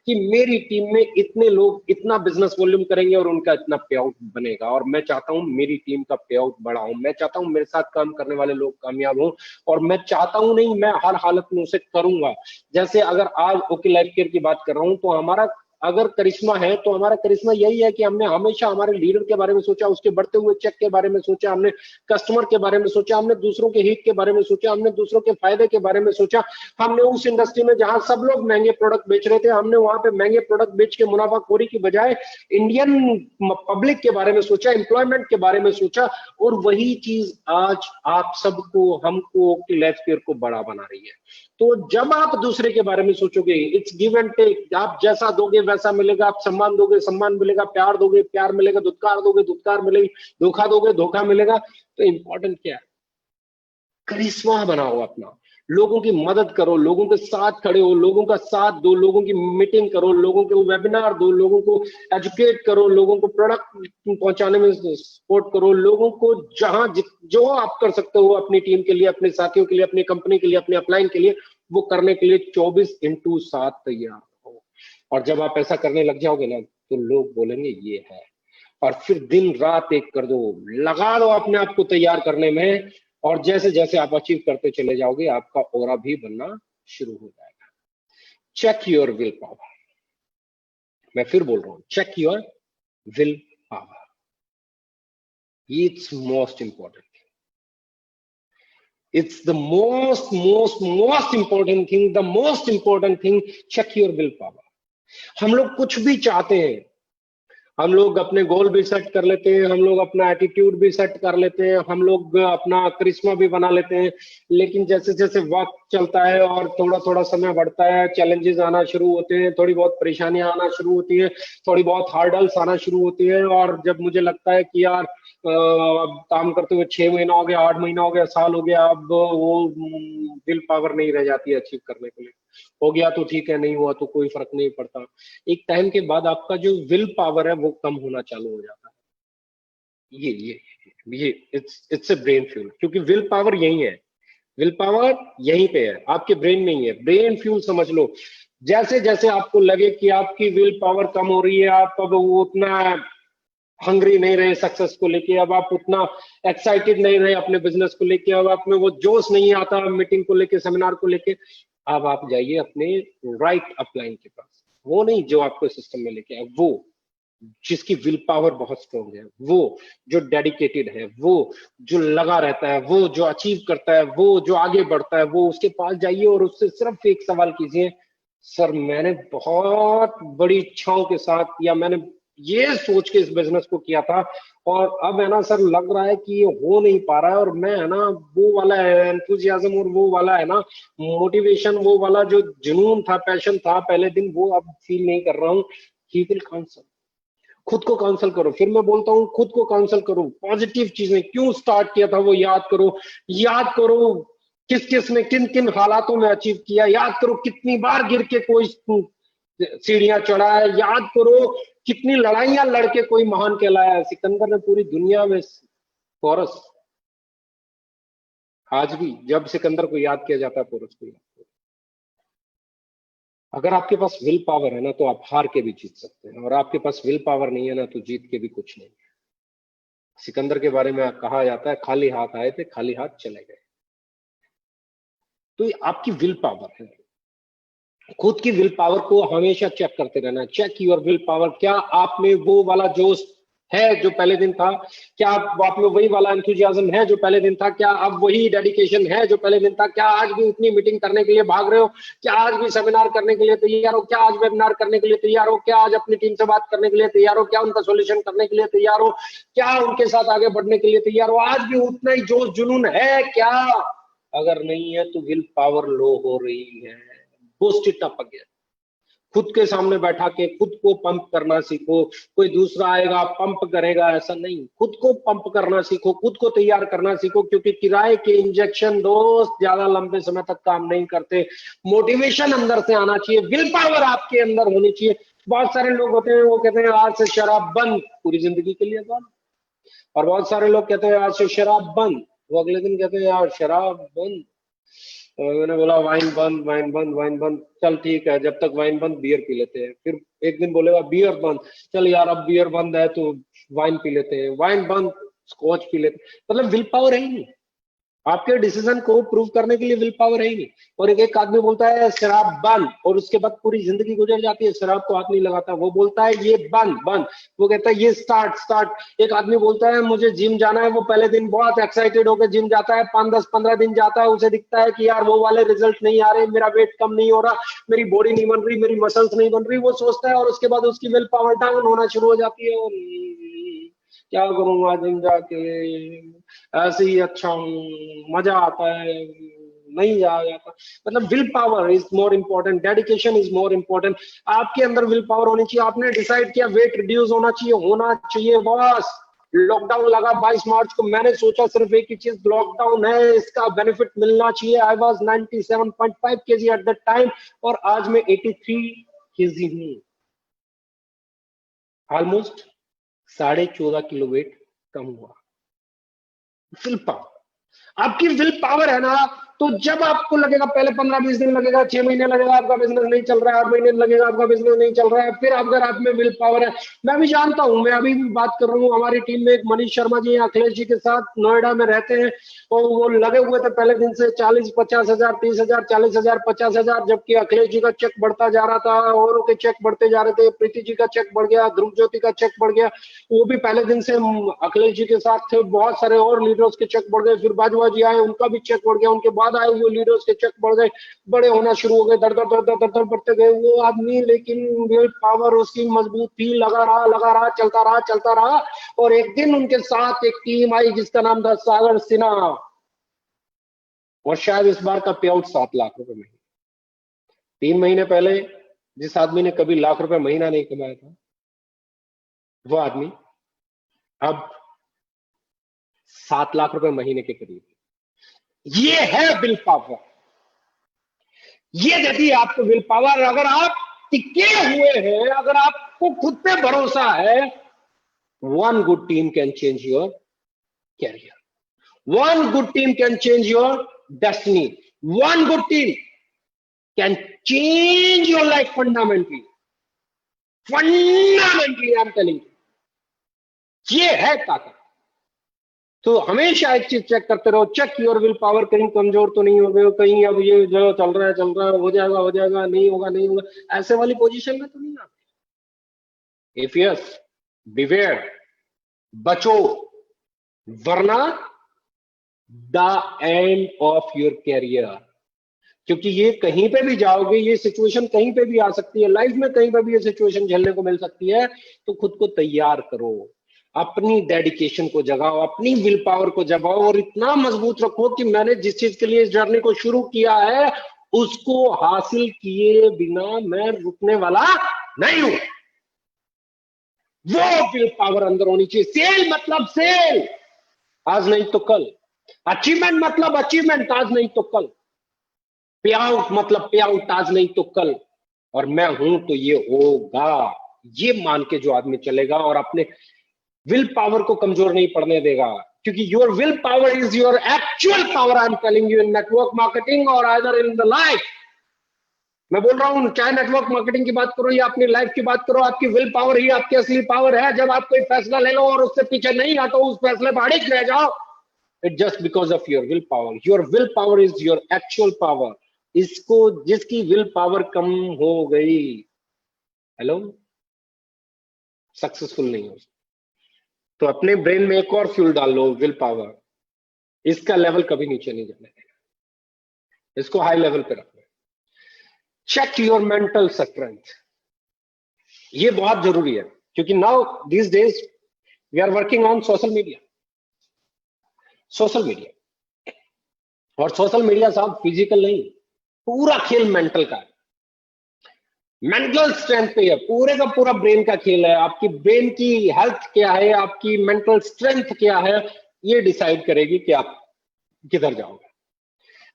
कि मेरी टीम में इतने लोग इतना बिजनेस वॉल्यूम करेंगे और उनका इतना पे आउट बनेगा। और मैं चाहता हूं मेरी टीम का पे आउट बढ़ा हो, मैं चाहता हूं मेरे साथ काम करने वाले लोग कामयाब हो, और मैं चाहता हूं नहीं, मैं हर हालत में उसे करूंगा। जैसे अगर आज ओके लाइफ केयर की बात कर रहा हूं तो हमारा अगर करिश्मा है तो हमारा करिश्मा यही है कि हमने हमेशा हमारे लीडर के बारे में सोचा, उसके बढ़ते हुए चेक के बारे में सोचा, हमने कस्टमर के बारे में सोचा, हमने दूसरों के हित के बारे में सोचा, हमने दूसरों के फायदे के बारे में सोचा। हमने उस इंडस्ट्री में जहां सब लोग महंगे प्रोडक्ट बेच रहे थे, हमने वहां पे महंगे प्रोडक्ट बेच के मुनाफाखोरी की बजाय इंडियन पब्लिक के बारे में सोचा, एम्प्लॉयमेंट के बारे में सोचा। और वही चीज आज आप सबको, हमको, लाइफ केयर को बड़ा बना रही है। तो जब आप दूसरे के बारे में सोचोगे, इट्स गिव एंड टेक, आप जैसा दोगे वैसा मिलेगा। आप सम्मान दोगे सम्मान मिलेगा, प्यार दोगे प्यार मिलेगा, धुतकार दोगे धुतकार मिलेगी, धोखा दोगे धोखा मिलेगा। तो इंपॉर्टेंट क्या है? करिश्मा बनाओ अपना, लोगों की मदद करो, लोगों के साथ खड़े हो, लोगों का साथ दो, लोगों की मीटिंग करो, लोगों को वेबिनार दो, लोगों को एजुकेट करो, लोगों को प्रोडक्ट पहुंचाने में सपोर्ट करो, लोगों को जहां जो आप कर सकते हो अपनी टीम के लिए, अपने साथियों के लिए, अपनी कंपनी के लिए, अपने अपलाइन के लिए, वो करने के लिए 24/7 तैयार हो। और जब आप ऐसा करने लग जाओगे ना तो लोग बोलेंगे ये है। और फिर दिन रात एक कर दो, लगा दो अपने आप को तैयार करने में। और जैसे जैसे आप अचीव करते चले जाओगे आपका ऑरा भी बनना शुरू हो जाएगा। Check your will power. मैं फिर बोल रहा हूं, check your will power. It's most important, it's the most important thing, the most important thing. Check your will power. हम लोग कुछ भी चाहते हैं, हम लोग अपने गोल भी सेट कर लेते हैं, हम लोग अपना एटीट्यूड भी सेट कर लेते हैं, हम लोग अपना करिश्मा भी बना लेते हैं। लेकिन जैसे जैसे वक्त चलता है और थोड़ा थोड़ा समय बढ़ता है, चैलेंजेस आना शुरू होते हैं, थोड़ी बहुत परेशानियां आना शुरू होती है, थोड़ी बहुत हार्डल्स आना शुरू होती है। और जब मुझे लगता है कि यार अब काम करते हुए 6 महीना हो गया, 8 महीना हो गया, साल हो गया, अब वो विल पावर नहीं रह जाती है अचीव करने के लिए। हो गया तो ठीक है, नहीं हुआ तो कोई फर्क नहीं पड़ता। एक टाइम के बाद आपका जो विल पावर है वो कम होना चालू हो जाता है। ये इट्स ए ब्रेन फ्यूल, क्योंकि विल पावर यही है, विल पावर यहीं पे है, आपके ब्रेन में ही है। ब्रेन फ्यूल समझ लो। जैसे जैसे आपको लगे कि आपकी विल पावर कम हो रही है, आप अब वो उतना हंग्री नहीं रहे सक्सेस को लेके, अब आप उतना एक्साइटेड नहीं रहे अपने बिजनेस को लेके, अब आप में वो जोश नहीं आता मीटिंग को लेके, सेमिनार को लेके। अब आप जाइए अपने राइट अपलाइन के पास, वो नहीं जो आपको सिस्टम में लेके आए, वो जिसकी विल पावर बहुत स्ट्रांग है, वो जो डेडिकेटेड है, वो जो लगा रहता है, वो जो अचीव करता है, वो जो आगे बढ़ता है, वो उसके पास जाइए और उससे सिर्फ एक सवाल कीजिए, सर मैंने बहुत बड़ी इच्छाओं के साथ या मैंने ये सोच के इस बिजनेस को किया था और अब है ना सर लग रहा है कि ये हो नहीं पा रहा है, और मैं है ना वो वाला एंथुजियाज्म और वो वाला है ना मोटिवेशन, वो वाला जो जुनून था, पैशन था पहले दिन, वो अब फील नहीं कर रहा हूँ। ही विल काउंसल, खुद को काउंसल करो। फिर मैं बोलता हूँ खुद को काउंसल करो, पॉजिटिव चीजें क्यों स्टार्ट किया था वो याद करो, याद करो किस किस ने किन किन हालातों में अचीव किया, याद करो कितनी बार गिर के कोई सीढ़ियां चढ़ा है, याद करो कितनी लड़ाइयां लड़के कोई महान कहलाया है। सिकंदर ने पूरी दुनिया में पोरस, आज भी जब सिकंदर को याद किया जाता है पोरस को याद। अगर आपके पास विल पावर है ना तो आप हार के भी जीत सकते हैं, और आपके पास विल पावर नहीं है ना तो जीत के भी कुछ नहीं। सिकंदर के बारे में कहा जाता है खाली हाथ आए थे खाली हाथ चले गए। तो ये आपकी विल पावर है, खुद की विल पावर को हमेशा चेक करते रहना। चेक योर विल पावर, क्या आप में वो वाला जोश है जो पहले दिन था, क्या आप में वही वाला एंथुजियाज्म है जो पहले दिन था, क्या अब वही डेडिकेशन है जो पहले दिन था, क्या आज भी उतनी मीटिंग करने के लिए भाग रहे हो, क्या आज भी सेमिनार करने के लिए तैयार हो, क्या आज वेबिनार करने के लिए तैयार हो, क्या आज अपनी टीम से बात करने के लिए तैयार हो, क्या उनका सोल्यूशन करने के लिए तैयार हो, क्या उनके साथ आगे बढ़ने के लिए तैयार हो, आज भी उतना ही जोश जुनून है क्या? अगर नहीं है तो विल पावर लो हो रही है। बूस्ट इट अप अगेन, खुद के सामने बैठा के खुद को पंप करना सीखो। कोई दूसरा आएगा पंप करेगा ऐसा नहीं, खुद को पंप करना सीखो, खुद को तैयार करना सीखो, क्योंकि किराए के इंजेक्शन दोस्त ज्यादा लंबे समय तक काम नहीं करते। मोटिवेशन अंदर से आना चाहिए, विल पावर आपके अंदर होनी चाहिए। बहुत सारे लोग होते हैं वो कहते हैं आज से शराब बंद, पूरी जिंदगी के लिए बंद। और बहुत सारे लोग कहते हैं आज से शराब बंद, वो अगले दिन कहते हैं यार शराब बंद। मैंने बोला वाइन बंद, वाइन बंद, वाइन बंद, चल ठीक है जब तक वाइन बंद बियर पी लेते हैं। फिर एक दिन बोलेगा बियर बंद, चल यार अब बियर बंद है तो वाइन पी लेते हैं, वाइन बंद स्कॉच पी लेते हैं। मतलब विल पावर है ही नहीं, आपके डिसीजन को प्रूव करने के लिए विल पावर है ही नहीं। और एक आदमी बोलता है शराब बंद और उसके बाद पूरी जिंदगी गुजर जाती है, शराब को हाथ नहीं लगाता। वो बोलता है ये बंद बंद, वो कहता है ये स्टार्ट स्टार्ट। एक आदमी बोलता है मुझे जिम जाना है, वो पहले दिन बहुत एक्साइटेड होकर जिम जाता है, 5 10 15 दिन जाता है, उसे दिखता है कि यार वो वाले रिजल्ट नहीं आ रहे, मेरा वेट कम नहीं हो रहा, मेरी बॉडी नहीं बन रही, मेरी मसल्स नहीं बन रही, वो सोचता है, और उसके बाद उसकी विल पावर डाउन होना शुरू हो जाती है। और क्या करूंगा जिम जाके, ऐसे ही अच्छा हूँ, मजा आता है, नहीं जाया जाता। मतलब will power is more important, dedication is more important. आपके अंदर विल पावर होनी चाहिए। आपने डिसाइड किया वेट रिड्यूस होना चाहिए बॉस। लॉकडाउन लगा 22 मार्च को, मैंने सोचा सिर्फ एक ही चीज, लॉकडाउन है इसका बेनिफिट मिलना चाहिए। I was 97.5 kg at the time, और आज मैं 83 kg हूँ, ऑलमोस्ट 14.5 किलो वेट कम हुआ। विल पावर, आपकी विल पावर है ना, तो जब आपको लगेगा पहले 15 20 दिन लगेगा, 6 महीने लगेगा, आपका बिजनेस नहीं चल रहा है, 8 महीने लगेगा, आपका बिजनेस नहीं चल रहा है, फिर अगर आप में विल पावर है, मैं भी जानता हूं, मैं अभी भी बात कर रहा हूँ, हमारी टीम में एक मनीष शर्मा जी अखिलेश जी के साथ नोएडा में रहते हैं, और वो लगे हुए थे पहले दिन से 40 50 हजार 30 हजार 40 हजार 50 हजार, जबकि अखिलेश जी का चेक बढ़ता जा रहा था, औरों के चेक बढ़ते जा रहे थे, प्रीति जी का चेक बढ़ गया, ध्रुव ज्योति का चेक बढ़ गया, वो भी पहले दिन से अखिलेश जी के साथ थे। बहुत सारे और लीडर्स के चेक बढ़ गए, फिर बाजवा जी आए, उनका भी चेक बढ़ गया, उनके बाद आए हुए लीडर्स के चेक बढ़ गए, बड़े होना शुरू हो गए, दर दर दर दर दर दर बढ़ते गए वो आदमी। लेकिन विल पावर उसकी मजबूत थी, लगा रहा, चलता रहा। और एक दिन उनके साथ एक टीम आई जिसका नाम था सागर सिन्हा, और शायद इस बार का पे आउट 7 लाख रुपए महीने। 3 महीने पहले जिस आदमी ने कभी लाख रुपए महीना नहीं कमाया था, वो आदमी अब 7 लाख रुपए महीने के करीब। ये है विल पावर, ये देती है आपको विल पावर। अगर आप टिके हुए हैं, अगर आपको खुद पे भरोसा है, one good team can change your career, one good team can change your destiny, one good team can change your life fundamentally, I am telling. ये है ताकत। तो हमेशा एक चीज चेक करते रहो, चेक योर विल पावर, कहीं कमजोर तो नहीं हो गए हो, कहीं अब ये जो चल रहा है, हो जाएगा, नहीं होगा नहीं होगा, ऐसे वाली पोजीशन में तो नहीं आते। इफ यस, बिवेयर, बचो, वरना the end of your career. क्योंकि ये कहीं पे भी जाओगे, ये सिचुएशन कहीं पे भी आ सकती है, लाइफ में कहीं पे भी ये सिचुएशन झेलने को मिल सकती है। तो खुद को तैयार करो, अपनी डेडिकेशन को जगाओ, अपनी विल पावर को जगाओ, और इतना मजबूत रखो कि मैंने जिस चीज के लिए इस जर्नी को शुरू किया है उसको हासिल किए बिना मैं रुकने वाला नहीं हूं। वो विल पावर अंदर होनी चाहिए। सेल मतलब सेल, आज नहीं तो कल। अचीवमेंट मतलब अचीवमेंट, आज नहीं तो कल। पे आउट मतलब पे आउट, आज नहीं तो कल। और मैं हूं तो ये होगा, ये मान के जो आदमी चलेगा और अपने विल पावर को कमजोर नहीं पड़ने देगा, क्योंकि your will power is your actual power. I am telling you, in network marketing और आइदर इन द लाइफ। मैं बोल रहा हूं, चाहे नेटवर्क मार्केटिंग की बात करो या अपनी लाइफ की बात करो, आपकी विल पावर ही आपकी असली पावर है। जब आप कोई फैसला ले लो और उससे पीछे नहीं हटो, उस फैसले पर अड़िग रह जाओ, it just because of your will power. Your will power is your actual power. इसको, जिसकी विल पावर कम हो गई, हेलो, सक्सेसफुल नहीं हो। तो अपने ब्रेन में एक और फ्यूल डाल लो, विल पावर। इसका लेवल कभी नीचे नहीं जाने देगा, इसको हाई लेवल पे रखना। चेक योर मेंटल स्ट्रेंथ, ये बहुत जरूरी है, क्योंकि now this days we are working on social media. Social media, और सोशल मीडिया साहब फिजिकल नहीं, पूरा खेल मेंटल का है। मेंटल स्ट्रेंथ पे है, पूरे का पूरा ब्रेन का खेल है। आपकी ब्रेन की हेल्थ क्या है, आपकी मेंटल स्ट्रेंथ क्या है, ये डिसाइड करेगी कि आप किधर जाओगे।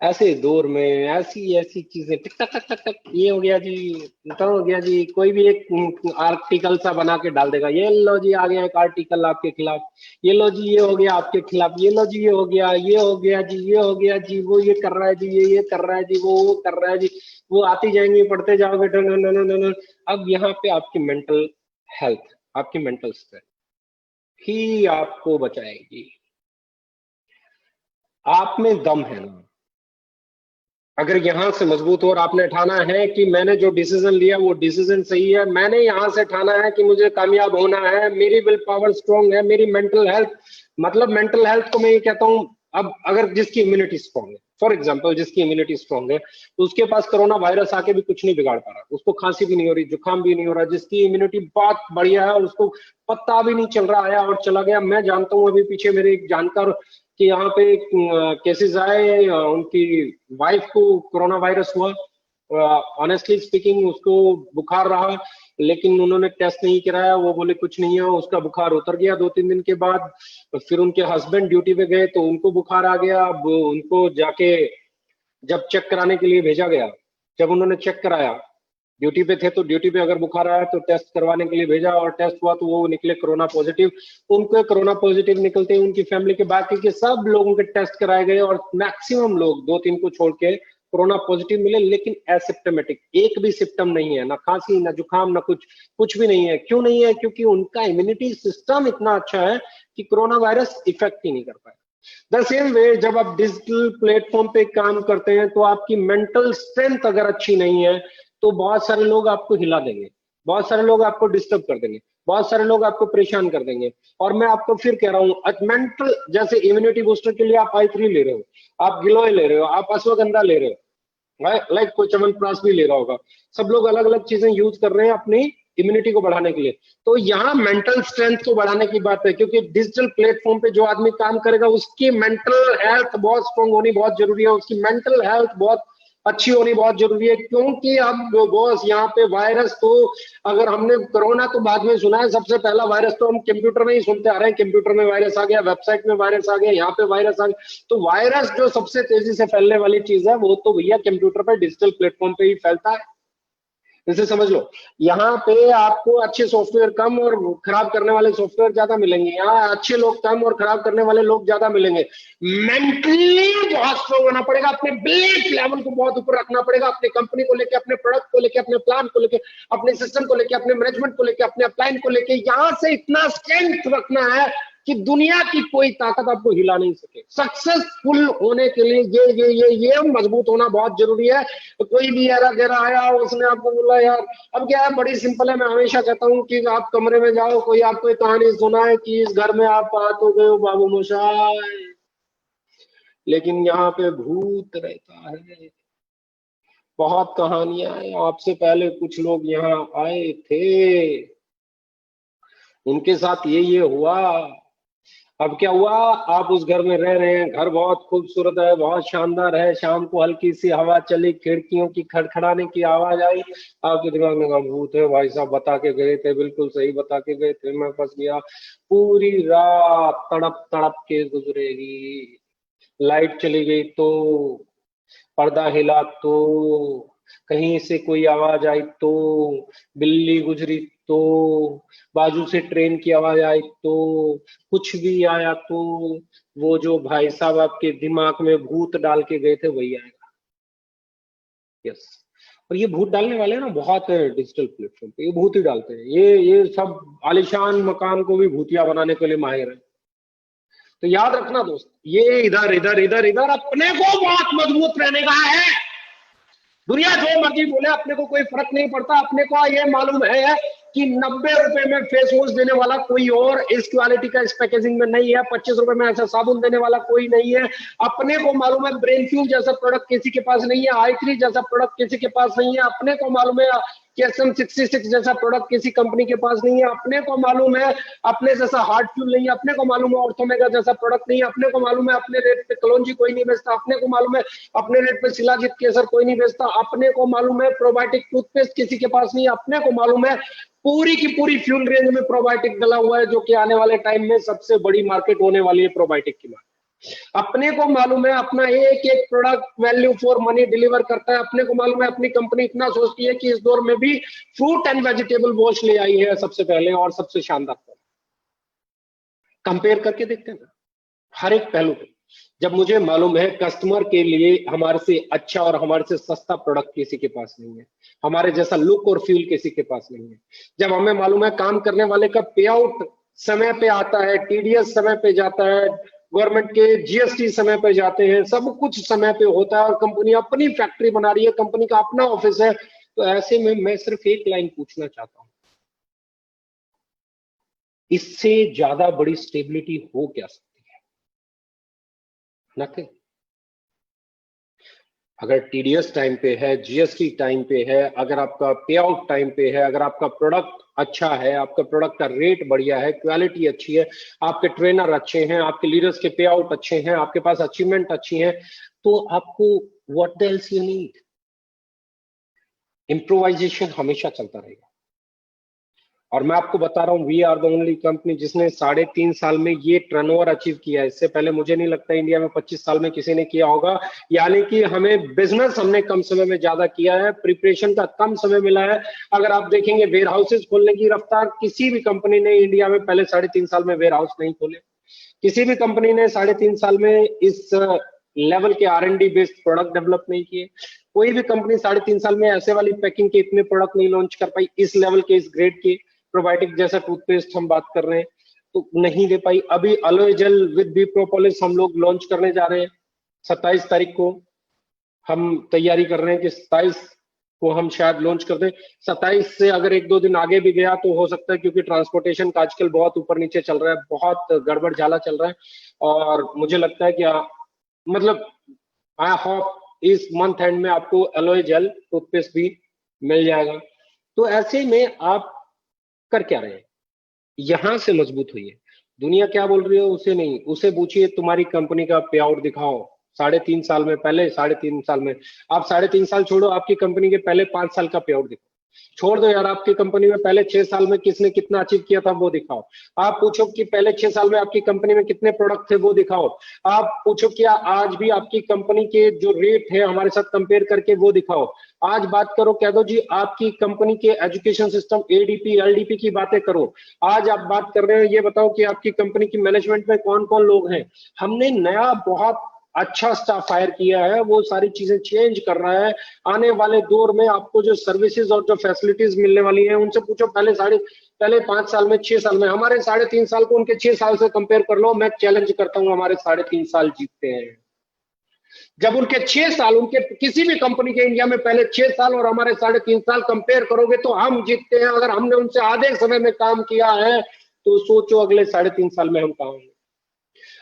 ऐसे दौर में ऐसी ऐसी चीजें, टिक टक टक टक टक, ये हो गया जी, तो हो गया जी, कोई भी एक आर्टिकल सा बना के डाल देगा, ये लो जी आ गया एक आर्टिकल आपके खिलाफ, ये लो जी ये हो गया आपके खिलाफ, ये लो जी ये हो गया, ये हो गया जी, ये हो गया जी, वो ये कर रहा है जी, ये कर रहा है जी, वो कर रहा है जी, वो आती जाएंगी, पढ़ते जाओगे। अब यहाँ पे आपकी मेंटल हेल्थ, आपकी मेंटल स्ट्रेंथ ही आपको बचाएगी। आप में दम है ना, अगर यहां से मजबूत हो और आपने ठाना है कि मैंने जो डिसीजन लिया वो डिसीजन सही है, मैंने यहां से ठाना है कि मुझे कामयाब होना है, मेरी विल पावर स्ट्रांग है, मेरी मेंटल हेल्थ, मतलब मेंटल हेल्थ को मैं ये कहता हूं, अब अगर जिसकी इम्यूनिटी स्ट्रांग है, फॉर एग्जांपल जिसकी इम्यूनिटी स्ट्रांग है, तो उसके पास कोरोना वायरस आके भी कुछ नहीं बिगाड़ पा रहा, उसको खांसी भी नहीं हो रही, जुकाम भी नहीं हो रहा, जिसकी इम्यूनिटी बहुत बढ़िया है और उसको पता भी नहीं चल रहा, आया और चला गया। मैं जानता हूं, अभी पीछे मेरे एक जानकार कि यहाँ पे केसेस आए, उनकी वाइफ को कोरोना वायरस हुआ, ऑनेस्टली स्पीकिंग उसको बुखार रहा, लेकिन उन्होंने टेस्ट नहीं कराया, वो बोले कुछ नहीं है, उसका बुखार उतर गया 2-3 दिन के बाद। फिर उनके हस्बैंड ड्यूटी पे गए तो उनको बुखार आ गया। अब उनको जाके जब चेक कराने के लिए भेजा गया, जब उन्होंने चेक कराया, ड्यूटी पे थे तो ड्यूटी पे अगर बुखार आया तो टेस्ट करवाने के लिए भेजा, और टेस्ट हुआ तो वो निकले कोरोना पॉजिटिव। उनको कोरोना पॉजिटिव निकलते उनकी फैमिली के बाकी के सब लोगों के टेस्ट कराए गए और मैक्सिमम लोग 2-3 को छोड़ के कोरोना पॉजिटिव मिले, लेकिन एसिम्प्टोमेटिक, एक भी सिम्टम नहीं है, ना खांसी ना जुकाम ना कुछ भी नहीं है। क्यों नहीं है? क्योंकि उनका इम्यूनिटी सिस्टम इतना अच्छा है कि कोरोना वायरस इफेक्ट ही नहीं कर पाए। द सेम वे, जब आप डिजिटल प्लेटफॉर्म पे काम करते हैं तो आपकी मेंटल स्ट्रेंथ अगर अच्छी नहीं है तो बहुत सारे लोग आपको हिला देंगे, बहुत सारे लोग आपको डिस्टर्ब कर देंगे, बहुत सारे लोग आपको परेशान कर देंगे। और मैं आपको फिर कह रहा हूं, मेंटल, जैसे इम्यूनिटी बूस्टर के लिए आप i3 ले रहे हो, आप गिलोय ले रहे हो, आप अश्वगंधा ले रहे हो, लाइक कोई च्यवनप्राश भी ले रहा होगा, सब लोग अलग अलग चीजें यूज कर रहे हैं अपनी इम्यूनिटी को बढ़ाने के लिए। तो यहाँ मेंटल स्ट्रेंथ को बढ़ाने की बात है, क्योंकि डिजिटल प्लेटफॉर्म पे जो आदमी काम करेगा उसकी मेंटल हेल्थ बहुत स्ट्रांग होनी बहुत जरूरी है, उसकी मेंटल हेल्थ बहुत अच्छी होनी बहुत जरूरी है। क्योंकि अब बॉस यहाँ पे वायरस तो, अगर हमने कोरोना तो बाद में सुना है, सबसे पहला वायरस तो हम कंप्यूटर में ही सुनते आ रहे हैं, कंप्यूटर में वायरस आ गया, वेबसाइट में वायरस आ गया, यहाँ पे वायरस आ गया। तो वायरस जो सबसे तेजी से फैलने वाली चीज है वो तो भैया कंप्यूटर पे डिजिटल प्लेटफॉर्म पे ही फैलता है। इसे समझ लो, यहाँ पे आपको अच्छे सॉफ्टवेयर कम और खराब करने वाले सॉफ्टवेयर ज्यादा मिलेंगे, यहाँ अच्छे लोग कम और खराब करने वाले लोग ज्यादा मिलेंगे। मेंटली बहुत स्ट्रॉन्ग होना पड़ेगा, अपने बिलीफ लेवल को बहुत ऊपर रखना पड़ेगा, अपने कंपनी को लेके, अपने प्रोडक्ट को लेके, अपने प्लान को लेके, अपने सिस्टम को लेके, अपने मैनेजमेंट को लेके, अपने अपलाइन को लेके, यहां से इतना स्ट्रेंथ रखना है कि दुनिया की कोई ताकत आपको हिला नहीं सके। सक्सेसफुल होने के लिए ये मजबूत होना बहुत जरूरी है। तो कोई भी एरा गैरा आया, उसने आपको बोला यार, अब क्या है, बड़ी सिंपल है। मैं हमेशा कहता हूँ कि आप कमरे में जाओ, कोई आपको एक कहानी सुनाए कि इस घर में आप आ तो गए हो बाबू मोशाय, लेकिन यहाँ पे भूत रहता है। बहुत कहानियां हैं, आपसे पहले कुछ लोग यहाँ आए थे, उनके साथ ये हुआ। अब क्या हुआ, आप उस घर में रह रहे हैं, घर बहुत खूबसूरत है, बहुत शानदार है, शाम को हल्की सी हवा चली, खिड़कियों की खड़खड़ाने की आवाज आई, आपके दिमाग में कहा भूत है, भाई साहब बता के गए थे, बिल्कुल सही बता के गए थे, मैं फंस गया। पूरी रात तड़प तड़प के गुजरेगी, लाइट चली गई तो, पर्दा हिला तो, कहीं से कोई आवाज आई तो, बिल्ली गुजरी तो, बाजू से ट्रेन की आवाज आई तो, कुछ भी आया तो, वो जो भाई साहब आपके दिमाग में भूत डाल के गए थे वही आएगा। यस। और ये भूत डालने वाले ना बहुत डिजिटल प्लेटफॉर्म पे ये भूत ही डालते हैं, ये सब आलिशान मकान को भी भूतिया बनाने के लिए माहिर है। तो याद रखना दोस्त, ये इधर इधर इधर इधर अपने को बहुत मजबूत रहने का है। दुनिया जो मर्जी बोले, अपने को कोई फर्क नहीं पड़ता। अपने को ये मालूम है कि 90 रुपए में फेस वॉश देने वाला कोई और इस क्वालिटी का इस पैकेजिंग में नहीं है, 25 रुपए में ऐसा साबुन देने वाला कोई नहीं है। अपने को मालूम है ब्रेन फ्यूज जैसा प्रोडक्ट किसी के पास नहीं है, i3 जैसा प्रोडक्ट किसी के पास नहीं है। अपने को मालूम है कि SM66 जैसा प्रोडक्ट किसी कंपनी के पास नहीं है। अपने को मालूम है अपने जैसा हार्ट फ्यूल नहीं है। अपने को मालूम है ऑर्थोमेगा जैसा प्रोडक्ट नहीं है। अपने को मालूम है अपने रेट पे कलौंजी कोई नहीं बेचता। अपने को मालूम है अपने रेट पे शिलाजीत केसर कोई नहीं बेचता। अपने को मालूम है प्रोबायोटिक टूथपेस्ट किसी के पास नहीं है। अपने को मालूम है पूरी की पूरी फ्यूल रेंज में प्रोबायोटिक डला हुआ है, जो कि आने वाले टाइम में सबसे बड़ी मार्केट होने वाली है प्रोबायोटिक की मार्केट। अपने को मालूम है अपना एक एक product value for money deliver करता है। अपने को मालूम है अपनी कंपनी इतना सोचती है कि इस दौर में भी फ्रूट एंड वेजिटेबल वॉश ले आई है सबसे पहले और सबसे शानदार। कंपेयर करके देखते हैं ना हर एक पहलू पे। जब मुझे मालूम है कस्टमर के लिए हमारे से अच्छा और हमारे से सस्ता प्रोडक्ट किसी के पास नहीं है, हमारे जैसा लुक और फील किसी के पास नहीं है। जब हमें मालूम है काम करने वाले का पे आउट समय पे आता है, TDS समय पे जाता है, गवर्नमेंट के GST समय पे जाते हैं, सब कुछ समय पे होता है और कंपनी अपनी फैक्ट्री बना रही है, कंपनी का अपना ऑफिस है, तो ऐसे में मैं सिर्फ एक लाइन पूछना चाहता हूं, इससे ज्यादा बड़ी स्टेबिलिटी हो क्या सकती है? नथिंग। अगर TDS टाइम पे है, GST टाइम पे है, अगर आपका पे आउट टाइम पे है, अगर आपका प्रोडक्ट अच्छा है, आपका प्रोडक्ट का रेट बढ़िया है, क्वालिटी अच्छी है, आपके ट्रेनर अच्छे हैं, आपके लीडर्स के पे आउट अच्छे हैं, आपके पास अचीवमेंट अच्छी है, तो आपको what else you need? Improvisation हमेशा चलता रहेगा। और मैं आपको बता रहा हूँ we are the only company जिसने 3.5 साल में ये टर्नओवर अचीव किया है। इससे पहले मुझे नहीं लगता इंडिया में 25 साल में किसी ने किया होगा। यानी कि हमें बिजनेस हमने कम समय में ज्यादा किया है, प्रिपरेशन का कम समय मिला है। अगर आप देखेंगे वेयर हाउसेज खोलने की रफ्तार, किसी भी कंपनी ने इंडिया में पहले 3.5 साल में वेयर हाउस नहीं खोले। किसी भी कंपनी ने 3.5 साल में इस लेवल के R&D बेस्ड प्रोडक्ट डेवलप नहीं किए। कोई भी कंपनी 3.5 साल में ऐसे वाली पैकिंग के इतने प्रोडक्ट नहीं लॉन्च कर पाई, इस लेवल के, इस ग्रेड के। प्रोबायोटिक जैसा टूथपेस्ट हम बात कर रहे हैं तो नहीं दे पाई। अभी aloe gel with bee propolis हम लोग लॉन्च करने जा रहे हैं 27 तारीख को। हम तैयारी कर रहे हैं कि 27 को हम शायद लॉन्च कर दें। 27 से अगर 1-2 दिन आगे भी गया तो हो सकता है, क्योंकि ट्रांसपोर्टेशन का आजकल बहुत ऊपर नीचे चल रहा है, बहुत गड़बड़ झाला चल रहा है। और मुझे लगता है कि मतलब आई होप इस मंथ एंड में आपको एलोए जेल टूथपेस्ट भी मिल जाएगा। तो ऐसे में आप कर क्या रहे हैं? यहां से मजबूत हुई है। दुनिया क्या बोल रही है उसे नहीं, उसे पूछिए तुम्हारी कंपनी का पे आउट दिखाओ 3.5 साल में। पहले 3.5 साल में, आप 3.5 साल छोड़ो, आपकी कंपनी के पहले 5 साल का पे आउट दिखाओ। छोड़ दो यार, आपकी कंपनी में पहले 6 साल में किसने कितना अचीव किया था वो दिखाओ। आप पूछो कि पहले 6 साल में आपकी कंपनी में कितने प्रोडक्ट थे वो दिखाओ। आप पूछो कि आज भी आपकी कंपनी के जो रेट है हमारे साथ कंपेयर करके वो दिखाओ। आज बात करो, कह दो जी आपकी कंपनी के एजुकेशन सिस्टम एडीपी एलडीपी की बातें करो। आज आप बात कर रहे हो, ये बताओ कि आपकी कंपनी की मैनेजमेंट में कौन कौन लोग हैं। हमने नया बहुत अच्छा स्टाफ हायर किया है, वो सारी चीजें चेंज कर रहा है। आने वाले दौर में आपको जो सर्विसेज और जो फैसिलिटीज मिलने वाली हैं उनसे पूछो, पहले 5 साल में 6 साल में, हमारे 3.5 साल को उनके 6 साल से कंपेयर कर लो। मैं चैलेंज करता हूं हमारे 3.5 साल जीतते हैं। जब उनके 6 साल, उनके किसी भी कंपनी के इंडिया में पहले 6 साल और हमारे 3.5 साल कंपेयर करोगे तो हम जीतते हैं। अगर हमने उनसे आधे समय में काम किया है तो सोचो अगले 3.5 साल में हम कहां होंगे।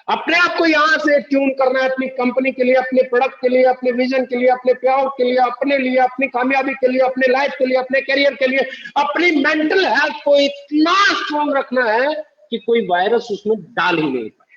अपने आप को यहां से ट्यून करना है, अपनी कंपनी के लिए, अपने प्रोडक्ट के लिए, अपने विजन के लिए, अपने पेआउट के लिए, अपने लिए, अपनी कामयाबी के लिए, अपने लाइफ के लिए, अपने करियर के लिए, अपनी मेंटल हेल्थ को इतना स्ट्रांग रखना है कि कोई वायरस उसमें डाल ही नहीं पाए।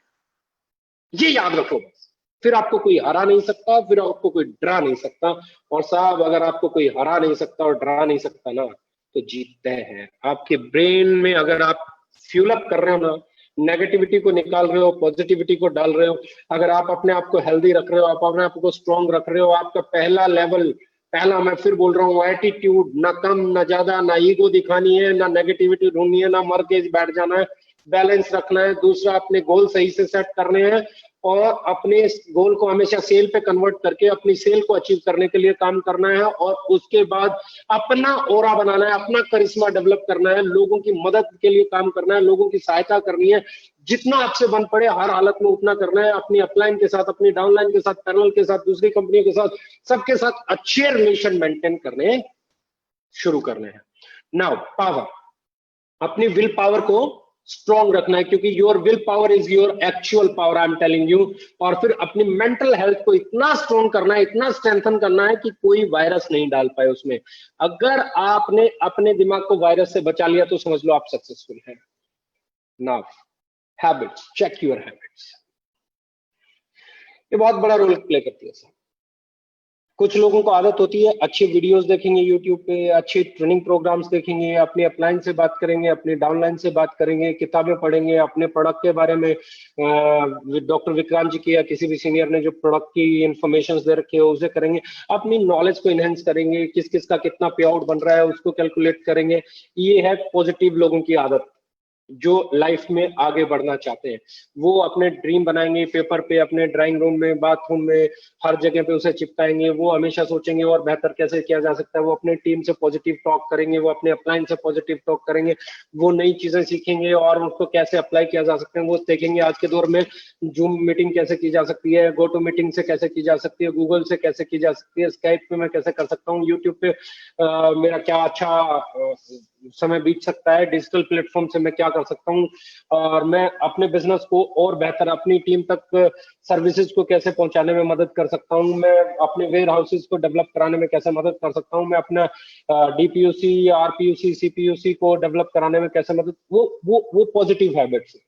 ये याद रखो बस। फिर आपको कोई हरा नहीं सकता, फिर आपको कोई डरा नहीं सकता। और साहब अगर आपको कोई हरा नहीं सकता और डरा नहीं सकता ना, तो जीतते हैं। आपके ब्रेन में अगर आप फ्यूल अप कर रहे हो ना, नेगेटिविटी को निकाल रहे हो, पॉजिटिविटी को डाल रहे हो, अगर आप अपने आप को हेल्दी रख रहे हो, आप अपने आप को स्ट्रांग रख रहे हो, आपका पहला लेवल, पहला मैं फिर बोल रहा हूँ, एटीट्यूड, ना कम ना ज्यादा, ना ईगो दिखानी है, ना नेगेटिविटी ढूंढनी है, ना मर के बैठ जाना है, बैलेंस रखना है। दूसरा, अपने गोल सही से सेट करने हैं और अपने गोल को हमेशा सेल पे कन्वर्ट करके अपनी सेल को अचीव करने के लिए काम करना है। और उसके बाद अपना ऑरा बनाना है, अपना करिश्मा डेवलप करना है, लोगों की मदद के लिए काम करना है, लोगों की सहायता करनी है, जितना आपसे बन पड़े हर हालत में उतना करना है। अपनी अपलाइन के साथ, अपनी डाउनलाइन के साथ, पैनल के साथ, दूसरी कंपनियों के साथ, सबके साथ अच्छे रिलेशन मेंटेन करने शुरू करने हैं। नाउ पावर, अपनी विल पावर को स्ट्रॉन्ग रखना है, क्योंकि your will power is your actual power, I am telling you. और फिर अपनी मेंटल हेल्थ को इतना स्ट्रॉन्ग करना है, इतना स्ट्रेंथन करना है कि कोई वायरस नहीं डाल पाए उसमें। अगर आपने अपने दिमाग को वायरस से बचा लिया तो समझ लो आप सक्सेसफुल हैं। Now habits, check your habits. ये बहुत बड़ा रोल प्ले करती है सर। कुछ लोगों को आदत होती है अच्छी वीडियोस देखेंगे यूट्यूब पे, अच्छे ट्रेनिंग प्रोग्राम्स देखेंगे, अपने अपलाइन से बात करेंगे, अपने डाउनलाइन से बात करेंगे, किताबें पढ़ेंगे, अपने प्रोडक्ट के बारे में डॉक्टर विक्रांत जी की या किसी भी सीनियर ने जो प्रोडक्ट की इंफॉर्मेशन दे रखे हो उसे करेंगे, अपनी नॉलेज को इनहेंस करेंगे, किस किस का कितना पे आउट बन रहा है उसको कैलकुलेट करेंगे। ये है पॉजिटिव लोगों की आदत जो लाइफ में आगे बढ़ना चाहते हैं। वो अपने ड्रीम बनाएंगे पेपर पे, अपने ड्राइंग रूम में, बाथरूम में, हर जगह पे उसे चिपकाएंगे। वो हमेशा सोचेंगे और बेहतर कैसे किया जा सकता है। वो अपने टीम से पॉजिटिव टॉक करेंगे, वो अपने अपलाइन से पॉजिटिव टॉक करेंगे, वो नई चीजें सीखेंगे और उसको कैसे अप्लाई किया जा सकता है वो देखेंगे। आज के दौर में जूम मीटिंग कैसे की जा सकती है, गो टू मीटिंग से कैसे की जा सकती है, गूगल से कैसे की जा सकती है, स्काइप पे मैं कैसे कर सकता हूँ, यूट्यूब पे मेरा क्या अच्छा समय बीत सकता है, डिजिटल प्लेटफॉर्म से मैं क्या कर सकता हूँ, और मैं अपने बिजनेस को और बेहतर अपनी टीम तक सर्विसेज को कैसे पहुंचाने में मदद कर सकता हूँ, मैं अपने वेयर हाउसेज को डेवलप कराने में कैसे मदद कर सकता हूँ, मैं अपना डीपीयूसी, आरपीयूसी, सीपीयूसी को डेवलप कराने में कैसे मदद। वो पॉजिटिव हैबिट्स है।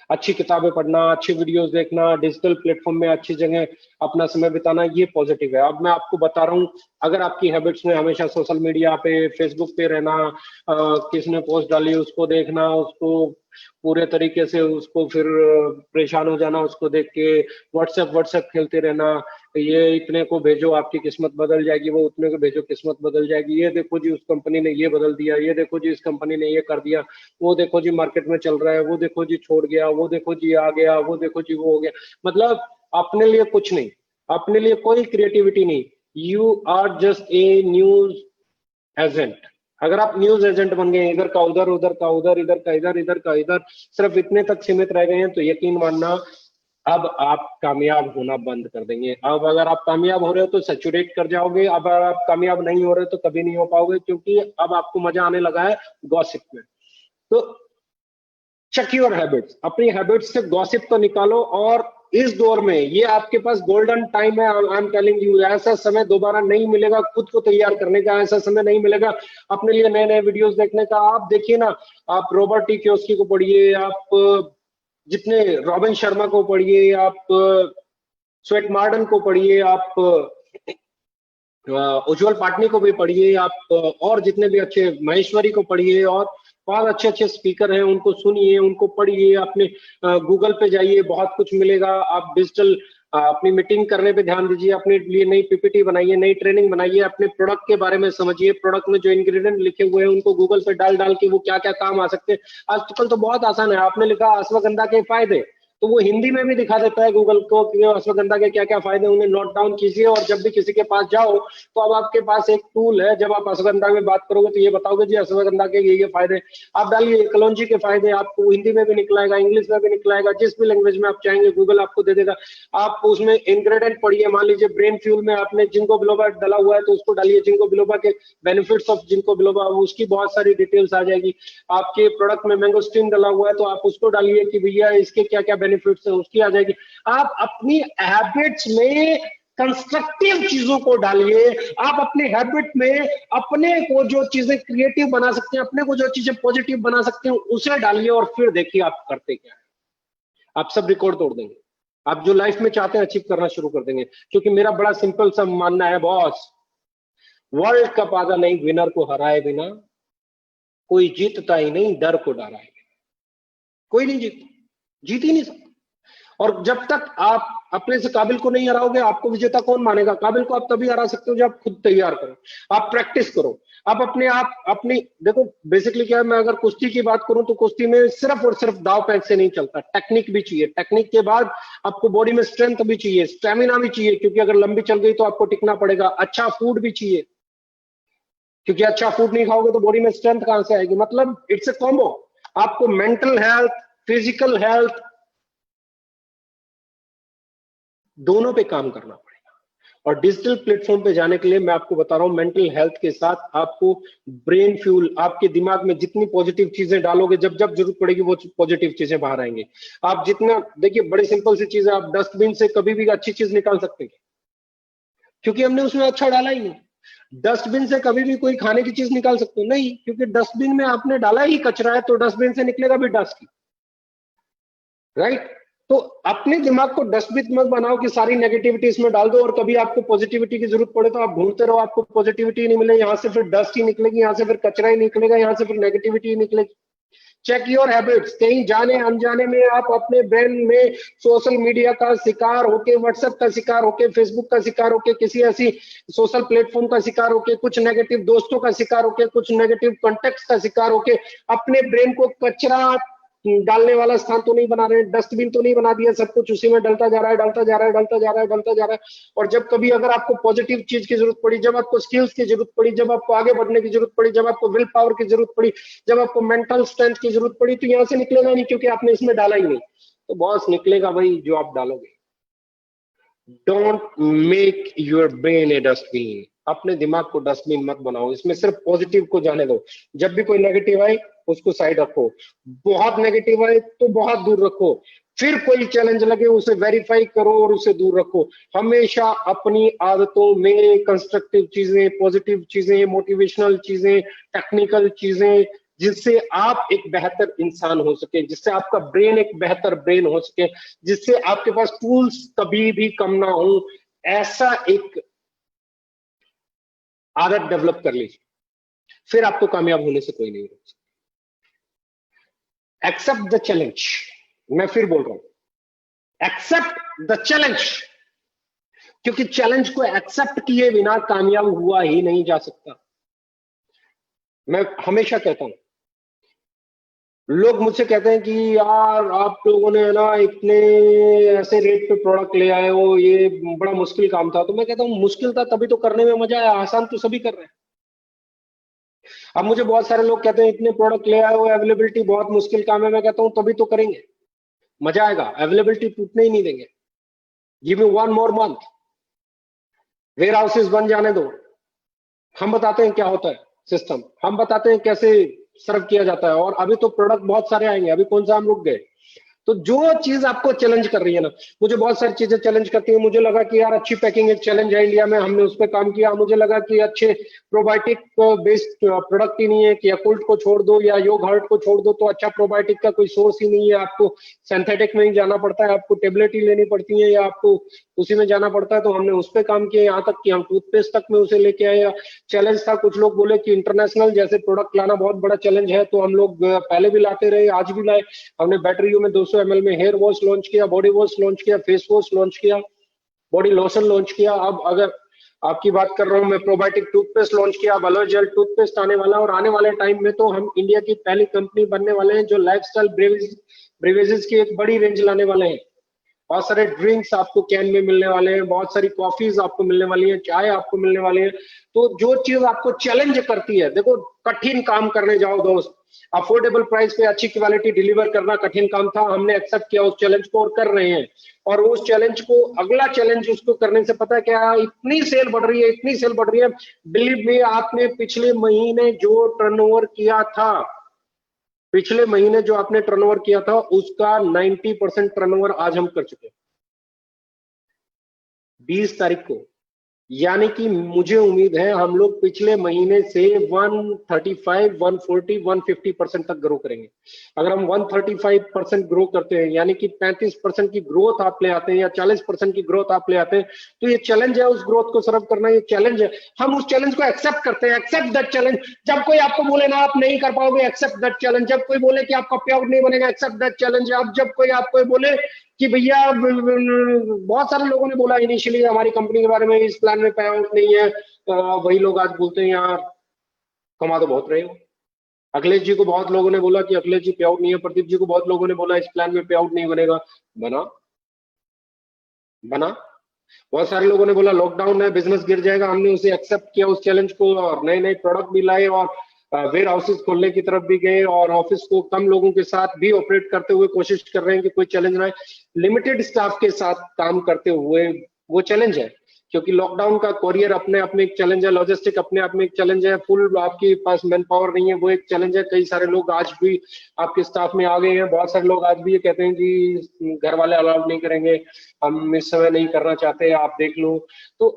अच्छी किताबें पढ़ना, अच्छी वीडियोस देखना, डिजिटल प्लेटफॉर्म में अच्छी जगह अपना समय बिताना, ये पॉजिटिव है। अब मैं आपको बता रहा हूँ, अगर आपकी हैबिट्स में हमेशा सोशल मीडिया पे, फेसबुक पे रहना, किसने पोस्ट डाली उसको देखना, उसको पूरे तरीके से उसको फिर परेशान हो जाना उसको देख के, व्हाट्सएप खेलते रहना, ये इतने को भेजो आपकी किस्मत बदल जाएगी, वो उतने को भेजो किस्मत बदल जाएगी, ये देखो जी उस कंपनी ने ये बदल दिया, ये देखो जी इस कंपनी ने ये कर दिया, वो देखो जी मार्केट में चल रहा है, वो देखो जी छोड़ गया, वो देखो जी आ गया, वो देखो जी वो हो गया। मतलब अपने लिए कुछ नहीं, अपने लिए कोई क्रिएटिविटी नहीं। You are just a news agent. अगर आप न्यूज एजेंट बन गए, इधर का उधर, उधर का उधर, इधर का इधर, इधर का इधर, सिर्फ इतने तक सीमित रह गए हैं, तो यकीन मानना अब आप कामयाब होना बंद कर देंगे। अब अगर आप कामयाब हो रहे हो तो सैचुरेट कर जाओगे, अब अगर आप कामयाब नहीं हो रहे तो कभी नहीं हो पाओगे, क्योंकि अब आपको मजा आने लगा है गॉसिप में। तो चेक योर हैबिट्स, अपनी हैबिट्स से गॉसिप तो निकालो। और इस दौर में ये आपके पास गोल्डन टाइम है, आई एम टेलिंग यू। ऐसा समय दोबारा नहीं मिलेगा खुद को तैयार करने का, ऐसा समय नहीं मिलेगा अपने लिए नए नए वीडियोस देखने का। आप देखिए ना, आप रॉबर्ट टी कियोस्की को पढ़िए, आप जितने रॉबिन शर्मा को पढ़िए, आप स्वेट मार्डन को पढ़िए, आप उज्जवल पाटनी को भी पढ़िए आप, और जितने भी अच्छे, महेश्वरी को पढ़िए, और बहुत अच्छे अच्छे स्पीकर हैं उनको सुनिए, उनको पढ़िए, अपने गूगल पे जाइए, बहुत कुछ मिलेगा। आप डिजिटल अपनी मीटिंग करने पे ध्यान दीजिए, अपने लिए नई पीपीटी बनाइए, नई ट्रेनिंग बनाइए, अपने प्रोडक्ट के बारे में समझिए, प्रोडक्ट में जो इंग्रेडिएंट लिखे हुए हैं उनको गूगल पे डाल डाल के वो क्या क्या काम आ सकते हैं। आजकल तो बहुत आसान है, आपने लिखा अश्वगंधा के फायदे, तो वो हिंदी में भी दिखा देता है गूगल को कि अश्वगंधा के क्या क्या फायदे, उन्हें नोट डाउन कीजिए, और जब भी किसी के पास जाओ तो अब आपके पास एक टूल है, जब आप अश्वगंधा में बात करोगे तो ये बताओगे जी अश्वगंधा के ये फायदे, आप डालिए कलौंजी के फायदे, आपको हिंदी में भी निकलाएगा, इंग्लिश में भी निकलाएगा, जिस भी लैंग्वेज में आप चाहेंगे गूगल आपको दे देगा। आप उसमें इंग्रेडिएंट पढ़िए, मान लीजिए ब्रेन फ्यूल में आपने जिंको बिलोबा डाला हुआ है तो उसको डालिए, जिंको बिलोबा के बेनिफिट्स ऑफ जिंको बिलोबा, उसकी बहुत सारी डिटेल्स आ जाएगी। आपके प्रोडक्ट में मैंगोस्टीन डाला हुआ है तो आप उसको डालिए कि भैया इसके क्या क्या बेनिफिट्स है, उसकी आ जाएगी। आप अपनी हैबिट्स में कंस्ट्रक्टिव चीजों को डालिए, आप अपने हैबिट में अपने को जो चीजें क्रिएटिव बना सकते हैं, अपने को जो चीजें पॉजिटिव बना सकते हैं उसे डालिए, और फिर देखिए आप करते क्या है, आप सब रिकॉर्ड तोड़ देंगे। आप जो लाइफ में चाहते हैं अचीव करना शुरू कर देंगे। क्योंकि मेरा बड़ा सिंपल सा मानना है बॉस, वर्ल्ड कप आधा नहीं विनर को हराए बिना, कोई जीतता ही नहीं डर को डराए बिना, कोई नहीं जीत ही नहीं सकता। और जब तक आप अपने से काबिल को नहीं हराओगे, आपको विजेता कौन मानेगा? काबिल को आप तभी हरा सकते हो जब आप खुद तैयार करो, आप प्रैक्टिस करो, आप अपनी देखो बेसिकली क्या है, मैं अगर कुश्ती की बात करूं तो कुश्ती में सिर्फ और सिर्फ दाव पैंच से नहीं चलता, टेक्निक भी चाहिए, टेक्निक के बाद आपको बॉडी में स्ट्रेंथ भी चाहिए, स्टेमिना भी चाहिए, क्योंकि अगर लंबी चल गई तो आपको टिकना पड़ेगा, अच्छा फूड भी चाहिए, क्योंकि अच्छा फूड नहीं खाओगे तो बॉडी में स्ट्रेंथ कहां से आएगी। मतलब इट्स ए कॉम्बो, आपको मेंटल हेल्थ, फिजिकल हेल्थ, दोनों पे काम करना पड़ेगा। और डिजिटल प्लेटफॉर्म पे जाने के लिए मैं आपको बता रहा हूं, मेंटल हेल्थ के साथ आपको ब्रेन फ्यूल, आपके दिमाग में जितनी पॉजिटिव चीजें डालोगे, जब जब जरूरत पड़ेगी वो पॉजिटिव चीजें बाहर आएंगी। आप जितना देखिए, बड़ी सिंपल सी चीज है, आप डस्टबिन से कभी भी अच्छी चीज निकाल सकते हैं, क्योंकि हमने उसमें अच्छा डाला ही नहीं। डस्टबिन से कभी भी कोई खाने की चीज निकाल सकते हो नहीं, क्योंकि डस्टबिन में आपने डाला ही कचरा है, तो डस्टबिन से निकलेगा भी डस्ट, राइट। तो अपने दिमाग को डस्टबिन मत बनाओ कि सारी नेगेटिविटी इसमें डाल दो, और कभी आपको पॉजिटिविटी की जरूरत पड़े तो आप ढूंढते रहो, आपको पॉजिटिविटी नहीं मिले, यहाँ से फिर डस्ट ही निकलेगी, यहाँ से फिर कचरा ही निकलेगा, यहाँ से फिर नेगेटिविटी ही निकलेगी। चेक योर हैबिट्स, कहीं जाने अनजाने में आप अपने ब्रेन में सोशल मीडिया का शिकार होके, व्हाट्सएप का शिकार होके, फेसबुक का शिकार होके, किसी ऐसी सोशल प्लेटफॉर्म का शिकार होके, कुछ नेगेटिव दोस्तों का शिकार होके, कुछ नेगेटिव कॉन्टेक्ट का शिकार होके, अपने ब्रेन को कचरा डालने वाला स्थान तो नहीं बना रहे, डस्टबिन तो नहीं बना दिया, सब कुछ उसी में डलता जा रहा है, डलता जा रहा है, डलता जा रहा है, डलता जा रहा है। और जब कभी अगर आपको पॉजिटिव चीज की जरूरत पड़ी, जब आपको स्किल्स की जरूरत पड़ी, जब आपको आगे बढ़ने की जरूरत पड़ी, जब आपको विल पावर की जरूरत पड़ी, जब आपको मेंटल स्ट्रेंथ की जरूरत पड़ी, तो यहाँ से निकलेगा नहीं, क्योंकि आपने इसमें डाला ही नहीं। तो बॉस निकलेगा वही जो आप डालोगे। Don't make your brain A dustbin, अपने दिमाग को डस्टबिन मत बनाओ, इसमें सिर्फ पॉजिटिव को जाने दो। जब भी कोई नेगेटिव आए उसको साइड रखो, बहुत नेगेटिव आए तो बहुत दूर रखो, फिर कोई चैलेंज लगे उसे वेरीफाई करो और उसे दूर रखो। हमेशा अपनी आदतों में कंस्ट्रक्टिव चीजें, पॉजिटिव चीजें, मोटिवेशनल चीजें, टेक्निकल चीजें, जिससे आप एक बेहतर इंसान हो सके, जिससे आपका ब्रेन एक बेहतर ब्रेन हो सके, जिससे आपके पास टूल्स कभी भी कम ना हो, ऐसा एक आदत डेवलप कर लीजिए, फिर आपको कामयाब होने से कोई नहीं रोक सकता। एक्सेप्ट द चैलेंज, मैं फिर बोल रहा हूं, एक्सेप्ट द चैलेंज, क्योंकि चैलेंज को एक्सेप्ट किए बिना कामयाब हुआ ही नहीं जा सकता। मैं हमेशा कहता हूं, लोग मुझसे कहते हैं कि यार आप लोगों ने ना इतने ऐसे रेट पे प्रोडक्ट ले आए हो, ये बड़ा मुश्किल काम था। तो मैं कहता हूं मुश्किल था तभी तो करने में मजा आया, आसान तो सभी कर रहे हैं। अब मुझे बहुत सारे लोग कहते हैं इतने प्रोडक्ट ले आए हो, अवेलेबिलिटी बहुत मुश्किल काम है। मैं कहता हूं तभी तो करेंगे, मजा आएगा, अवेलेबिलिटी टूटने ही नहीं देंगे। Give me 1 more month, warehouses बन जाने दो, हम बताते हैं क्या होता है सिस्टम, हम बताते हैं कैसे सर्व किया जाता है। और अभी तो प्रोडक्ट बहुत सारे आएंगे, अभी कौन सा हम रुक गए। तो जो चीज आपको चैलेंज कर रही है ना, मुझे बहुत सारी चीजें चैलेंज करती है। मुझे लगा कि यार अच्छी पैकिंग एक चैलेंज है इंडिया में, हमने उस पर काम किया। मुझे लगा कि अच्छे प्रोबायोटिक बेस्ड प्रोडक्ट ही नहीं है, कि याकुल्ट को छोड़ दो या योगर्ट को छोड़ दो तो अच्छा प्रोबायोटिक का कोई सोर्स ही नहीं है। आपको सिंथेटिक में ही जाना पड़ता है, आपको टेबलेट ही लेनी पड़ती है, या आपको उसी में जाना पड़ता है। तो हमने उस पर काम किया, यहाँ तक कि हम टूथपेस्ट तक में उसे लेके आए। चैलेंज था, कुछ लोग बोले कि इंटरनेशनल जैसे प्रोडक्ट लाना बहुत बड़ा चैलेंज है, तो हम लोग पहले भी लाते रहे, आज भी लाए। हमने बैटरियों में 200 ml में हेयर वॉश लॉन्च किया, बॉडी वॉश लॉन्च किया, फेस वॉश लॉन्च किया, बॉडी लोशन लॉन्च किया। अब अगर आपकी बात कर रहा हूं मैं, प्रोबायोटिक टूथपेस्ट लॉन्च किया, एलोए जेल टूथपेस्ट आने वाला, और आने वाले टाइम में तो हम इंडिया की पहली कंपनी बनने वाले हैं जो लाइफस्टाइल ब्रेवेजेस की एक बड़ी रेंज लाने वाले हैं। बहुत सारे ड्रिंक्स आपको कैन में मिलने वाले हैं, बहुत सारी कॉफीज आपको मिलने वाली है, चाय आपको मिलने वाली है। तो जो चीज आपको चैलेंज करती है, देखो कठिन काम करने जाओ दोस्त, अफोर्डेबल प्राइस पे अच्छी क्वालिटी डिलीवर करना कठिन काम था। हमने एक्सेप्ट किया उस चैलेंज को और कर रहे हैं। और उस चैलेंज को, अगला चैलेंज उसको करने से पता है क्या, इतनी सेल बढ़ रही है, इतनी सेल बढ़ रही है। बिलीव मी, आपने पिछले महीने जो टर्नओवर किया था, पिछले महीने जो आपने टर्नओवर किया था उसका 90% टर्नओवर आज हम कर चुके हैं 20 तारीख को। यानी कि मुझे उम्मीद है हम लोग पिछले महीने से 135, 140, 150% तक ग्रो करेंगे। अगर हम 135% ग्रो करते हैं, यानी कि 35% की ग्रोथ आप ले आते हैं, या 40% की ग्रोथ आप ले आते हैं, तो ये चैलेंज है उस ग्रोथ को सर्व करना, ये चैलेंज है। हम उस चैलेंज को एक्सेप्ट करते हैं, एक्सेप्ट दैट चैलेंज। जब कोई आपको बोले ना आप नहीं कर पाओगे, एक्सेप्ट दैट चैलेंज। जब कोई बोले कि आपका पे आउट नहीं बनेगा, एक्सेप्ट दैट चैलेंज। अब जब कोई आपको बोले कि भैया, बहुत सारे लोगों ने बोला इनिशियली हमारी कंपनी के बारे में, इस प्लान में पे आउट नहीं है, वही लोग आज बोलते हैं यार कमा तो बहुत रहे हो। अखिलेश जी को बहुत लोगों ने बोला कि अखिलेश जी पे आउट नहीं है, प्रदीप जी को बहुत लोगों ने बोला इस प्लान में पे आउट नहीं बनेगा, बना बना। बहुत सारे लोगों ने बोला लॉकडाउन है, बिजनेस गिर जाएगा, हमने उसे एक्सेप्ट किया उस चैलेंज को, और नए नए प्रोडक्ट भी लाए, और वेयर हाउसेस खोलने की तरफ भी गए, और ऑफिस को कम लोगों के साथ भी ऑपरेट करते हुए कोशिश कर रहे हैं कि कोई चैलेंज ना आए। लिमिटेड स्टाफ के साथ काम करते हुए वो चैलेंज है, क्योंकि लॉकडाउन का कोरियर अपने आप में एक चैलेंज है, लॉजिस्टिक अपने आप में एक चैलेंज है, फुल आपके पास मैन पावर नहीं है, वो एक चैलेंज है। कई सारे लोग आज भी आपके स्टाफ में आ गए हैं, बहुत सारे लोग आज भी ये कहते हैं कि घर वाले अलाउड नहीं करेंगे, हम इस समय नहीं करना चाहते, आप देख लो। तो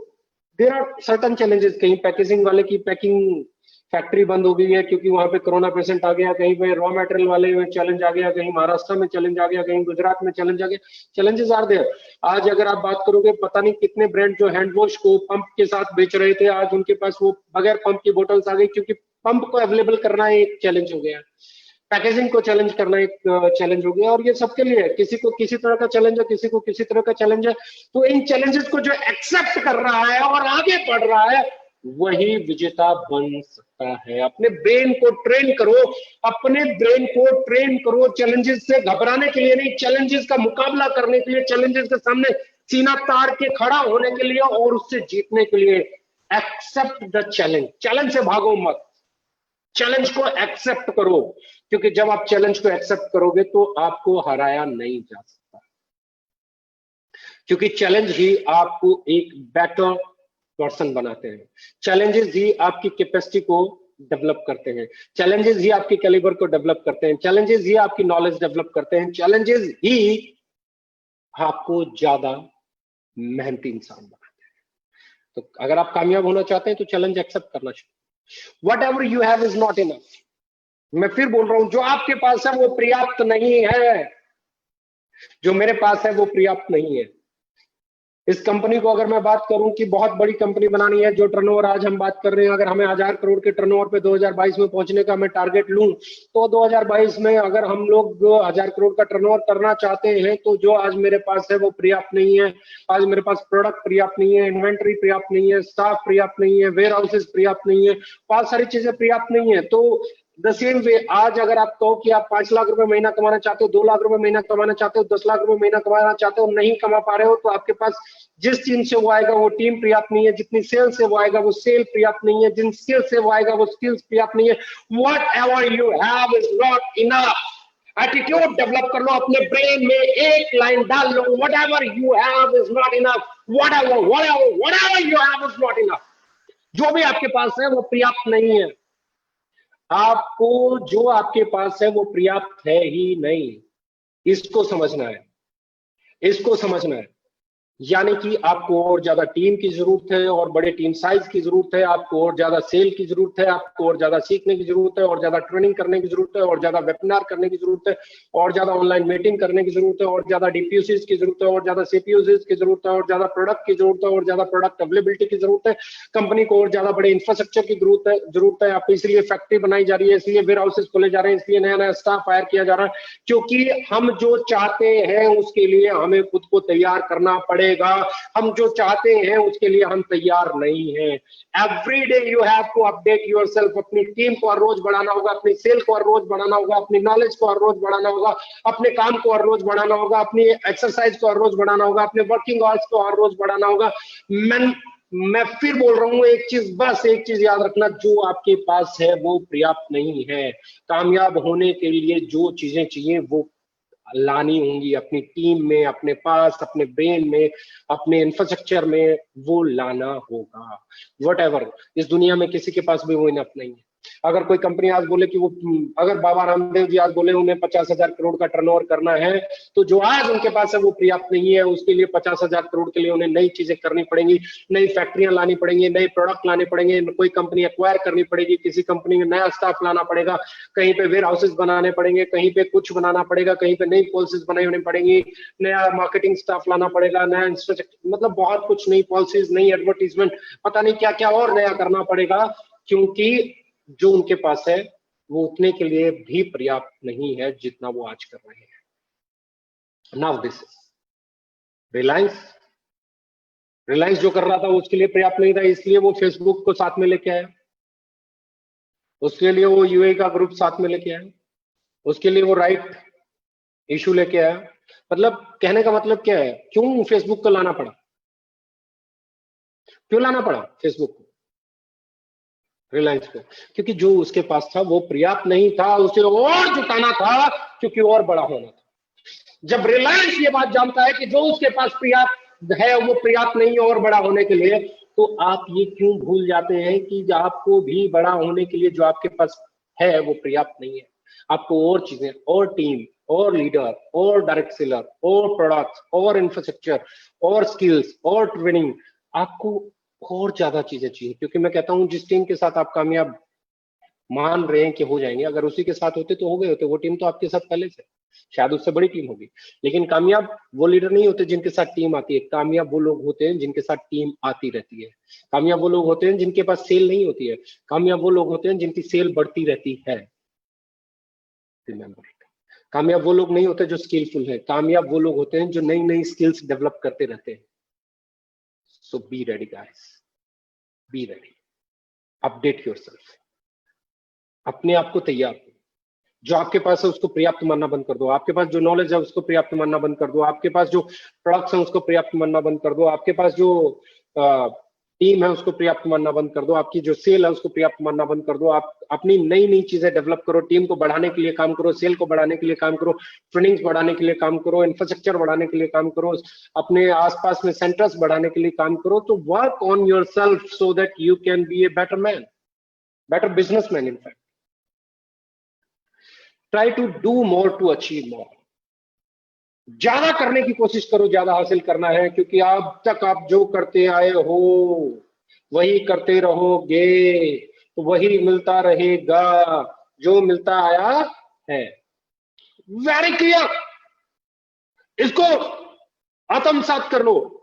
देर आर सर्टन चैलेंजेस। कहीं पैकेजिंग वाले की पैकिंग फैक्ट्री बंद हो गई है क्योंकि वहां पे कोरोना पेशेंट आ गया, कहीं पे रॉ मटेरियल वाले में चैलेंज आ गया, कहीं महाराष्ट्र में चैलेंज आ गया, कहीं गुजरात में चैलेंज आ गया। Challenges are there. आज अगर आप बात करोगे, पता नहीं कितने ब्रांड जो हैंड वॉश को पंप के साथ बेच रहे थे, आज उनके पास वो बगैर पंप की बोटल्स आ गई, क्योंकि पंप को अवेलेबल करना एक चैलेंज हो गया, पैकेजिंग को चैलेंज करना एक चैलेंज हो गया। और ये सबके लिए है, किसी को किसी तरह का चैलेंज है, किसी को किसी तरह का चैलेंज है। तो इन चैलेंजेस को जो एक्सेप्ट कर रहा है और आगे बढ़ रहा है, वही विजेता बन सकता है। अपने ब्रेन को ट्रेन करो, अपने ब्रेन को ट्रेन करो चैलेंजेस से घबराने के लिए नहीं, चैलेंजेस का मुकाबला करने के लिए, चैलेंजेस के सामने सीना तार के खड़ा होने के लिए और उससे जीतने के लिए। एक्सेप्ट द चैलेंज, चैलेंज से भागो मत, चैलेंज को एक्सेप्ट करो, क्योंकि जब आप चैलेंज को एक्सेप्ट करोगे तो आपको हराया नहीं जा सकता, क्योंकि चैलेंज ही आपको एक बेटर पर्सन बनाते हैं। चैलेंजेस ही आपकी कैपेसिटी को डेवलप करते हैं, चैलेंजेस ही आपके कैलिबर को डेवलप करते हैं, चैलेंजेस ही आपकी नॉलेज डेवलप करते हैं, चैलेंजेस ही आपको ज्यादा मेहनती इंसान बनाते हैं। तो अगर आप कामयाब होना चाहते हैं तो चैलेंज एक्सेप्ट करना चाहिए। What ever you have is not enough. मैं फिर बोल रहा हूं, जो आपके पास है वो पर्याप्त नहीं है, जो मेरे पास है वो पर्याप्त नहीं है। इस कंपनी को अगर मैं बात करूं कि बहुत बड़ी कंपनी बनानी है, जो टर्नओवर आज हम बात कर रहे हैं, अगर हमें 1000 करोड़ के टर्नओवर पे 2022 में पहुंचने का मैं टारगेट लूं, तो 2022 में अगर हम लोग 1000 करोड़ का टर्नओवर करना चाहते हैं, तो जो आज मेरे पास है वो पर्याप्त नहीं है। आज मेरे पास प्रोडक्ट पर्याप्त नहीं है, इन्वेंट्री पर्याप्त नहीं है, स्टाफ पर्याप्त नहीं है, वेयर हाउसेस पर्याप्त नहीं है, बहुत सारी चीजें पर्याप्त नहीं है। तो द सेम वे, आज अगर आप कहो कि आप 5 लाख रुपए महीना कमाना चाहते हो, 2 लाख रुपए महीना कमाना चाहते हो, 10 लाख रुपए महीना कमाना चाहते हो, नहीं कमा पा रहे हो, तो आपके पास जिस टीम से वो आएगा वो टीम पर्याप्त नहीं है, जितनी सेल से वो आएगा वो सेल पर्याप्त नहीं है, जिन स्किल से वो आएगा वो स्किल्स पर्याप्त नहीं है। Whatever you have is not enough. Attitude develop कर लो, अपने ब्रेन में एक लाइन डाल लो, whatever you have is not enough, whatever you have is not enough. जो भी आपके पास है वो पर्याप्त नहीं है, आपको जो आपके पास है वो पर्याप्त है ही नहीं। इसको समझना है, इसको समझना है। यानी कि आपको और ज्यादा टीम की जरूरत है, और बड़े टीम साइज की जरूरत है, आपको और ज्यादा सेल की जरूरत है, आपको और ज्यादा सीखने की जरूरत है, और ज्यादा ट्रेनिंग करने की जरूरत है, और ज्यादा वेबिनार करने की जरूरत है, और ज्यादा ऑनलाइन मीटिंग करने की जरूरत है, और ज्यादा डीपीयूसीज की जरूरत है, और ज्यादा सीपीयूसीज की जरूरत है, और ज्यादा प्रोडक्ट की जरूरत है, और ज्यादा प्रोडक्ट अवेलेबिलिटी की जरूरत है। कंपनी को और ज्यादा बड़े इंफ्रास्ट्रक्चर की जरूरत है। आप इसलिए फैक्ट्री बनाई जा रही है, इसलिए वेयर हाउसेस खोले जा रहे हैं, इसलिए नया नया स्टाफ हायर किया जा रहा है, क्योंकि हम जो चाहते हैं उसके लिए हमें खुद को तैयार करना पड़ेगा। हम जो चाहते हैं उसके लिए हम तैयार नहीं हैं। Every day you have to update yourself. अपनी टीम को हर रोज बढ़ाना होगा, अपनी सेल को हर रोज बढ़ाना होगा, अपनी नॉलेज को हर रोज बढ़ाना होगा, अपने काम को हर रोज बढ़ाना होगा, अपनी एक्सरसाइज को हर रोज बढ़ाना होगा, अपने वर्किंग आवर्स को हर रोज बढ़ाना होगा। मैं फिर बोल रहा हूं एक चीज, बस एक चीज याद रखना, जो आपके पास है वो पर्याप्त नहीं है। कामयाब होने के लिए जो चीजें चाहिए वो लानी होंगी अपनी टीम में, अपने पास, अपने ब्रेन में, अपने इंफ्रास्ट्रक्चर में, वो लाना होगा। वट इस दुनिया में किसी के पास भी वो इनफ नहीं है। अगर कोई कंपनी आज बोले कि वो, अगर बाबा रामदेव जी आज बोले उन्हें 50,000 करोड़ का टर्नओवर करना है, तो जो आज उनके पास है वो पर्याप्त नहीं है। उसके लिए 50,000 करोड़ के लिए उन्हें नई चीजें करनी पड़ेंगी, नई फैक्ट्रियां लानी पड़ेंगी, नए प्रोडक्ट लाने पड़ेंगे, कोई कंपनी एक्वायर करनी पड़ेगी, किसी कंपनी में नया स्टाफ लाना पड़ेगा, कहीं पे वेयर हाउसेस बनाने पड़ेंगे, कहीं पे कुछ बनाना पड़ेगा, कहीं पे नई पॉलिसीज बनाई होनी पड़ेंगी, नया मार्केटिंग स्टाफ लाना पड़ेगा, नया इंफ्रास्ट्रक्चर, मतलब बहुत कुछ, नई पॉलिसीज, नई एडवर्टीजमेंट, पता नहीं क्या क्या और नया करना पड़ेगा, क्योंकि जो उनके पास है वो उतने के लिए भी पर्याप्त नहीं है जितना वो आज कर रहे हैं। नाउ दिस रिलायंस जो कर रहा था उसके लिए पर्याप्त नहीं था, इसलिए वो फेसबुक को साथ में लेके आया, उसके लिए वो यूए का ग्रुप साथ में लेके आया, उसके लिए वो राइट इशू लेके आया। मतलब कहने का मतलब क्या है, क्यों फेसबुक को लाना पड़ा, क्यों लाना पड़ा फेसबुक को, रिलायंस को? क्योंकि जो उसके पास था वो पर्याप्त नहीं था, उसे और जुटाना था, क्योंकि और बड़ा होना था। जब रिलायंस ये बात जानता है कि जो उसके पास पर्याप्त है वो पर्याप्त नहीं है और बड़ा होने के लिए, तो आप ये क्यों भूल जाते हैं कि आपको भी बड़ा होने के लिए जो आपके पास है वो पर्याप्त नहीं है। आपको और चीजें, और टीम, और लीडर, और डायरेक्ट सेलर, और प्रोडक्ट्स, और इंफ्रास्ट्रक्चर, और स्किल्स, और ट्रेनिंग, आपको और ज्यादा चीजें चाहिए। क्योंकि मैं कहता हूं जिस टीम के साथ आप कामयाब मान रहे हैं कि हो जाएंगे, अगर उसी के साथ होते तो हो गए होते। वो टीम तो आपके साथ पहले से, शायद उससे बड़ी टीम होगी, लेकिन कामयाब वो लीडर नहीं होते जिनके साथ टीम आती है। कामयाब वो लोग होते हैं जिनके साथ टीम आती रहती है। कामयाब वो लोग होते हैं जिनके पास सेल नहीं होती है। कामयाब वो लोग होते हैं जिनकी सेल बढ़ती रहती है। रिमेंबर, कामयाब वो लोग नहीं होते जो स्किलफुल है, कामयाब वो लोग होते हैं जो नई नई स्किल्स डेवलप करते रहते हैं। So be ready guys, be ready, update yourself, अपने आप को तैयार करो। जो आपके पास है उसको पर्याप्त मानना बंद कर दो, आपके पास जो नॉलेज है उसको पर्याप्त मानना बंद कर दो, आपके पास जो प्रोडक्ट्स है उसको पर्याप्त मानना बंद कर दो, आपके पास जो टीम है उसको पर्याप्त मानना बंद कर दो, आपकी जो सेल है उसको पर्याप्त मानना बंद कर दो। आप अपनी नई नई चीजें डेवलप करो, टीम को बढ़ाने के लिए काम करो, सेल को बढ़ाने के लिए काम करो, ट्रेनिंग्स बढ़ाने के लिए काम करो, इंफ्रास्ट्रक्चर बढ़ाने के लिए काम करो, अपने आसपास में सेंटर्स बढ़ाने के लिए काम करो। तो work on your self so that you can be a better man, better businessman. In fact try to do more to achieve more. ज्यादा करने की कोशिश करो, ज्यादा हासिल करना है, क्योंकि अब तक आप जो करते आए हो वही करते रहोगे, तो वही मिलता रहेगा जो मिलता आया है। वेरी क्लियर, इसको आत्मसात कर लो।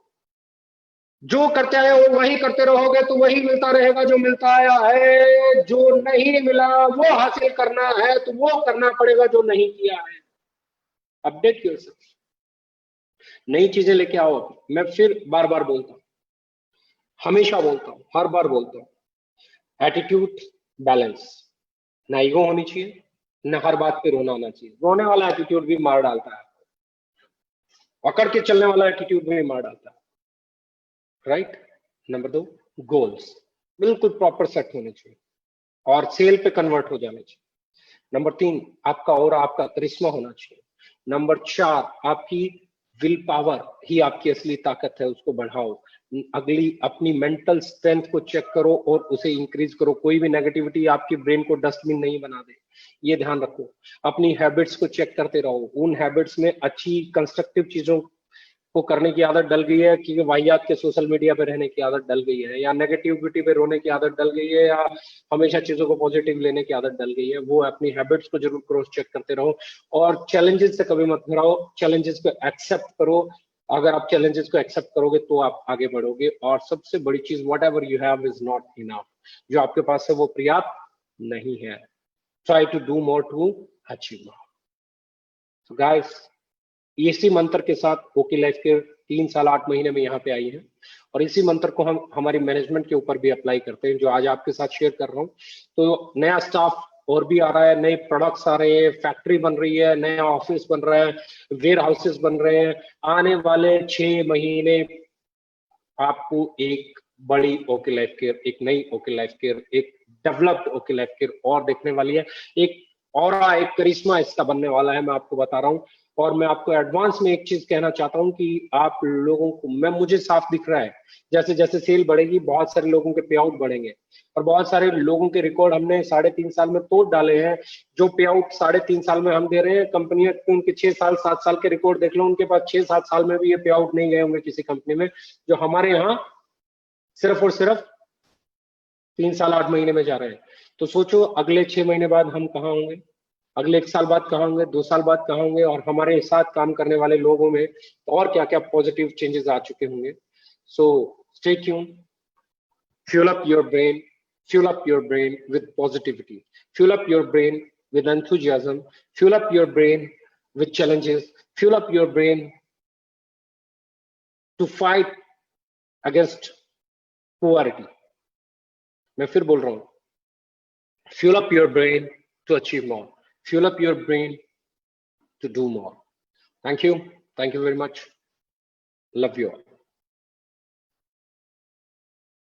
जो करते आए हो वही करते रहोगे तो वही मिलता रहेगा जो मिलता आया है। जो नहीं मिला वो हासिल करना है तो वो करना पड़ेगा जो नहीं किया है। अपडेट योरसेल्फ, नई चीजें लेके आओ। मैं फिर बार बार बोलता हूं, हमेशा बोलता हूं, हर बार बोलता हूं, एटीट्यूड बैलेंस। ना ईगो होनी चाहिए, न हर बात पे रोना आना चाहिए। रोने वाला एटीट्यूड भी मार डालता है, अकड़ के चलने वाला एटीट्यूड भी मार डालता है। राइट। नंबर 2, गोल्स बिल्कुल प्रॉपर सेट होने चाहिए और सेल पे कन्वर्ट हो जाने चाहिए। नंबर 3, आपका और आपका करिश्मा होना चाहिए। नंबर 4, आपकी विल पावर ही आपकी असली ताकत है, उसको बढ़ाओ। अगली अपनी मेंटल स्ट्रेंथ को चेक करो और उसे इंक्रीज करो। कोई भी नेगेटिविटी आपकी ब्रेन को डस्टबिन नहीं बना दे, ये ध्यान रखो। अपनी हैबिट्स को चेक करते रहो। उन हैबिट्स में अच्छी कंस्ट्रक्टिव चीजों को करने की आदत डल गई है कि वाहियात के सोशल मीडिया पे रहने की आदत डल गई है, या नेगेटिविटी पे रोने की आदत डल गई है, या हमेशा चीजों को पॉजिटिव लेने की आदत डल गई है। वो अपनी हैबिट्स को जरूर क्रॉस चेक करते रहो और चैलेंजेस से कभी मत घबराओ, चैलेंजेस को एक्सेप्ट करो। अगर आप चैलेंजेस को एक्सेप्ट करोगे तो आप आगे बढ़ोगे। और सबसे बड़ी चीज, whatever you have is not enough. जो आपके पास है वो पर्याप्त नहीं है। Try to do more to achieve more. So guys, इसी मंत्र के साथ ओके लाइफ के 3 साल 8 महीने में यहाँ पे आई है, और इसी मंत्र को हम हमारी मैनेजमेंट के ऊपर भी अप्लाई करते हैं, जो आज आपके साथ शेयर कर रहा हूँ। तो नया स्टाफ और भी आ रहा है, नए प्रोडक्ट्स आ रहे हैं, फैक्ट्री बन रही है, नया ऑफिस बन रहा है, वेयर हाउसेस बन रहे हैं। आने वाले 6 महीने आपको एक बड़ी ओके लाइफ केयर, एक नई ओके लाइफ केयर, एक डेवलप्ड ओके लाइफ केयर और देखने वाली है। एक ऑरा, एक करिश्मा इसका बनने वाला है, मैं आपको बता रहा हूँ। और मैं आपको एडवांस में एक चीज कहना चाहता हूँ कि आप लोगों को, मुझे साफ दिख रहा है, जैसे जैसे सेल बढ़ेगी बहुत सारे लोगों के पे आउट बढ़ेंगे, और बहुत सारे लोगों के रिकॉर्ड हमने 3.5 साल में तोड़ डाले हैं। जो पे आउट 3.5 साल में हम दे रहे हैं, कंपनियां उनके 6 साल 7 साल के रिकॉर्ड देख लो, उनके पास 6-7 साल में भी ये पे आउट नहीं गए होंगे किसी कंपनी में। जो हमारे यहाँ सिर्फ और सिर्फ 3 साल 8 महीने में जा रहे हैं। तो सोचो अगले 6 महीने बाद हम कहाँ होंगे, अगले 1 साल बाद कहाँ होंगे, 2 साल बाद कहाँ होंगे, और हमारे साथ काम करने वाले लोगों में और क्या क्या पॉजिटिव चेंजेस आ चुके होंगे। So stay tune, fuel up your brain, fuel up your brain with positivity, fuel up your brain with enthusiasm, fuel up your brain with challenges, fuel up your brain to fight against poverty. मैं फिर बोल रहा हूँ, fuel up your brain to achieve more, fuel up your brain to do more. Thank you very much, love you all.